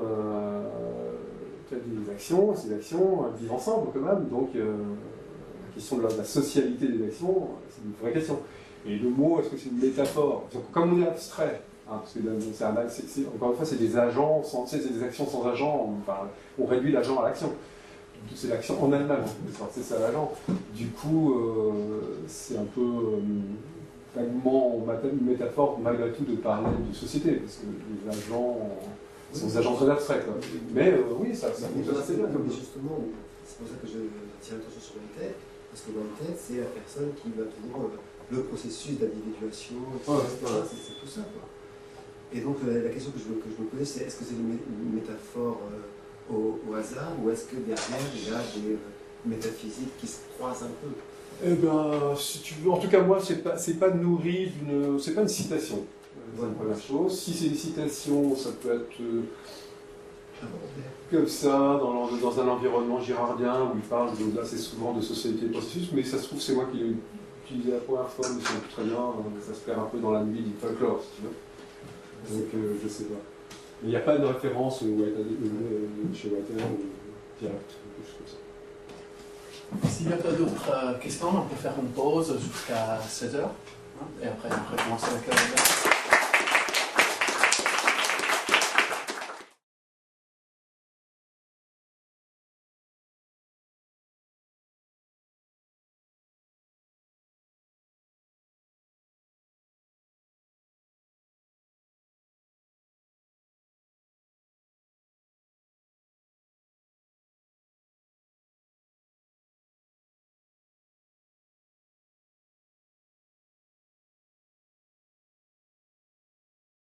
tu as des actions, ces actions vivent ensemble quand même, donc la question de la socialité des actions, c'est une vraie question. Et le mot, est-ce que c'est une métaphore? Comme on est abstrait, parce que encore une fois, c'est des agents, c'est des actions sans agent, on réduit l'agent à l'action. C'est l'action en elle-même, c'est ça l'agent. Du coup, c'est un peu vaguement une métaphore malgré tout de parler de société, parce que les agents sont des agents très abstraits. Quoi. Mais oui, ça fonctionne assez bien. Justement, c'est pour ça que je tire l'attention sur la tête, parce que dans la tête, c'est la personne qui va toujours le processus d'individuation, c'est tout ça. Quoi. Et donc la question que je me posais, c'est est-ce que c'est une métaphore au hasard, ou est-ce que derrière il y a des métaphysiques qui se croisent un peu? Eh ben, si tu veux, en tout cas moi, c'est pas nourri d'une, c'est pas une citation. C'est la première chose. Si c'est une citation, ça peut être comme ça, dans un environnement girardien où il parle, là c'est souvent de société de processus, mais ça se trouve c'est moi qui l'ai utilisé la première fois, mais c'est très bien, ça se perd un peu dans la nuit du folklore, si tu veux. Donc je sais pas. Il n'y a pas de référence chez Whitehead ou direct, quelque chose comme ça. S'il n'y a pas d'autres questions, on peut faire une pause jusqu'à 16h, et après on recommence avec la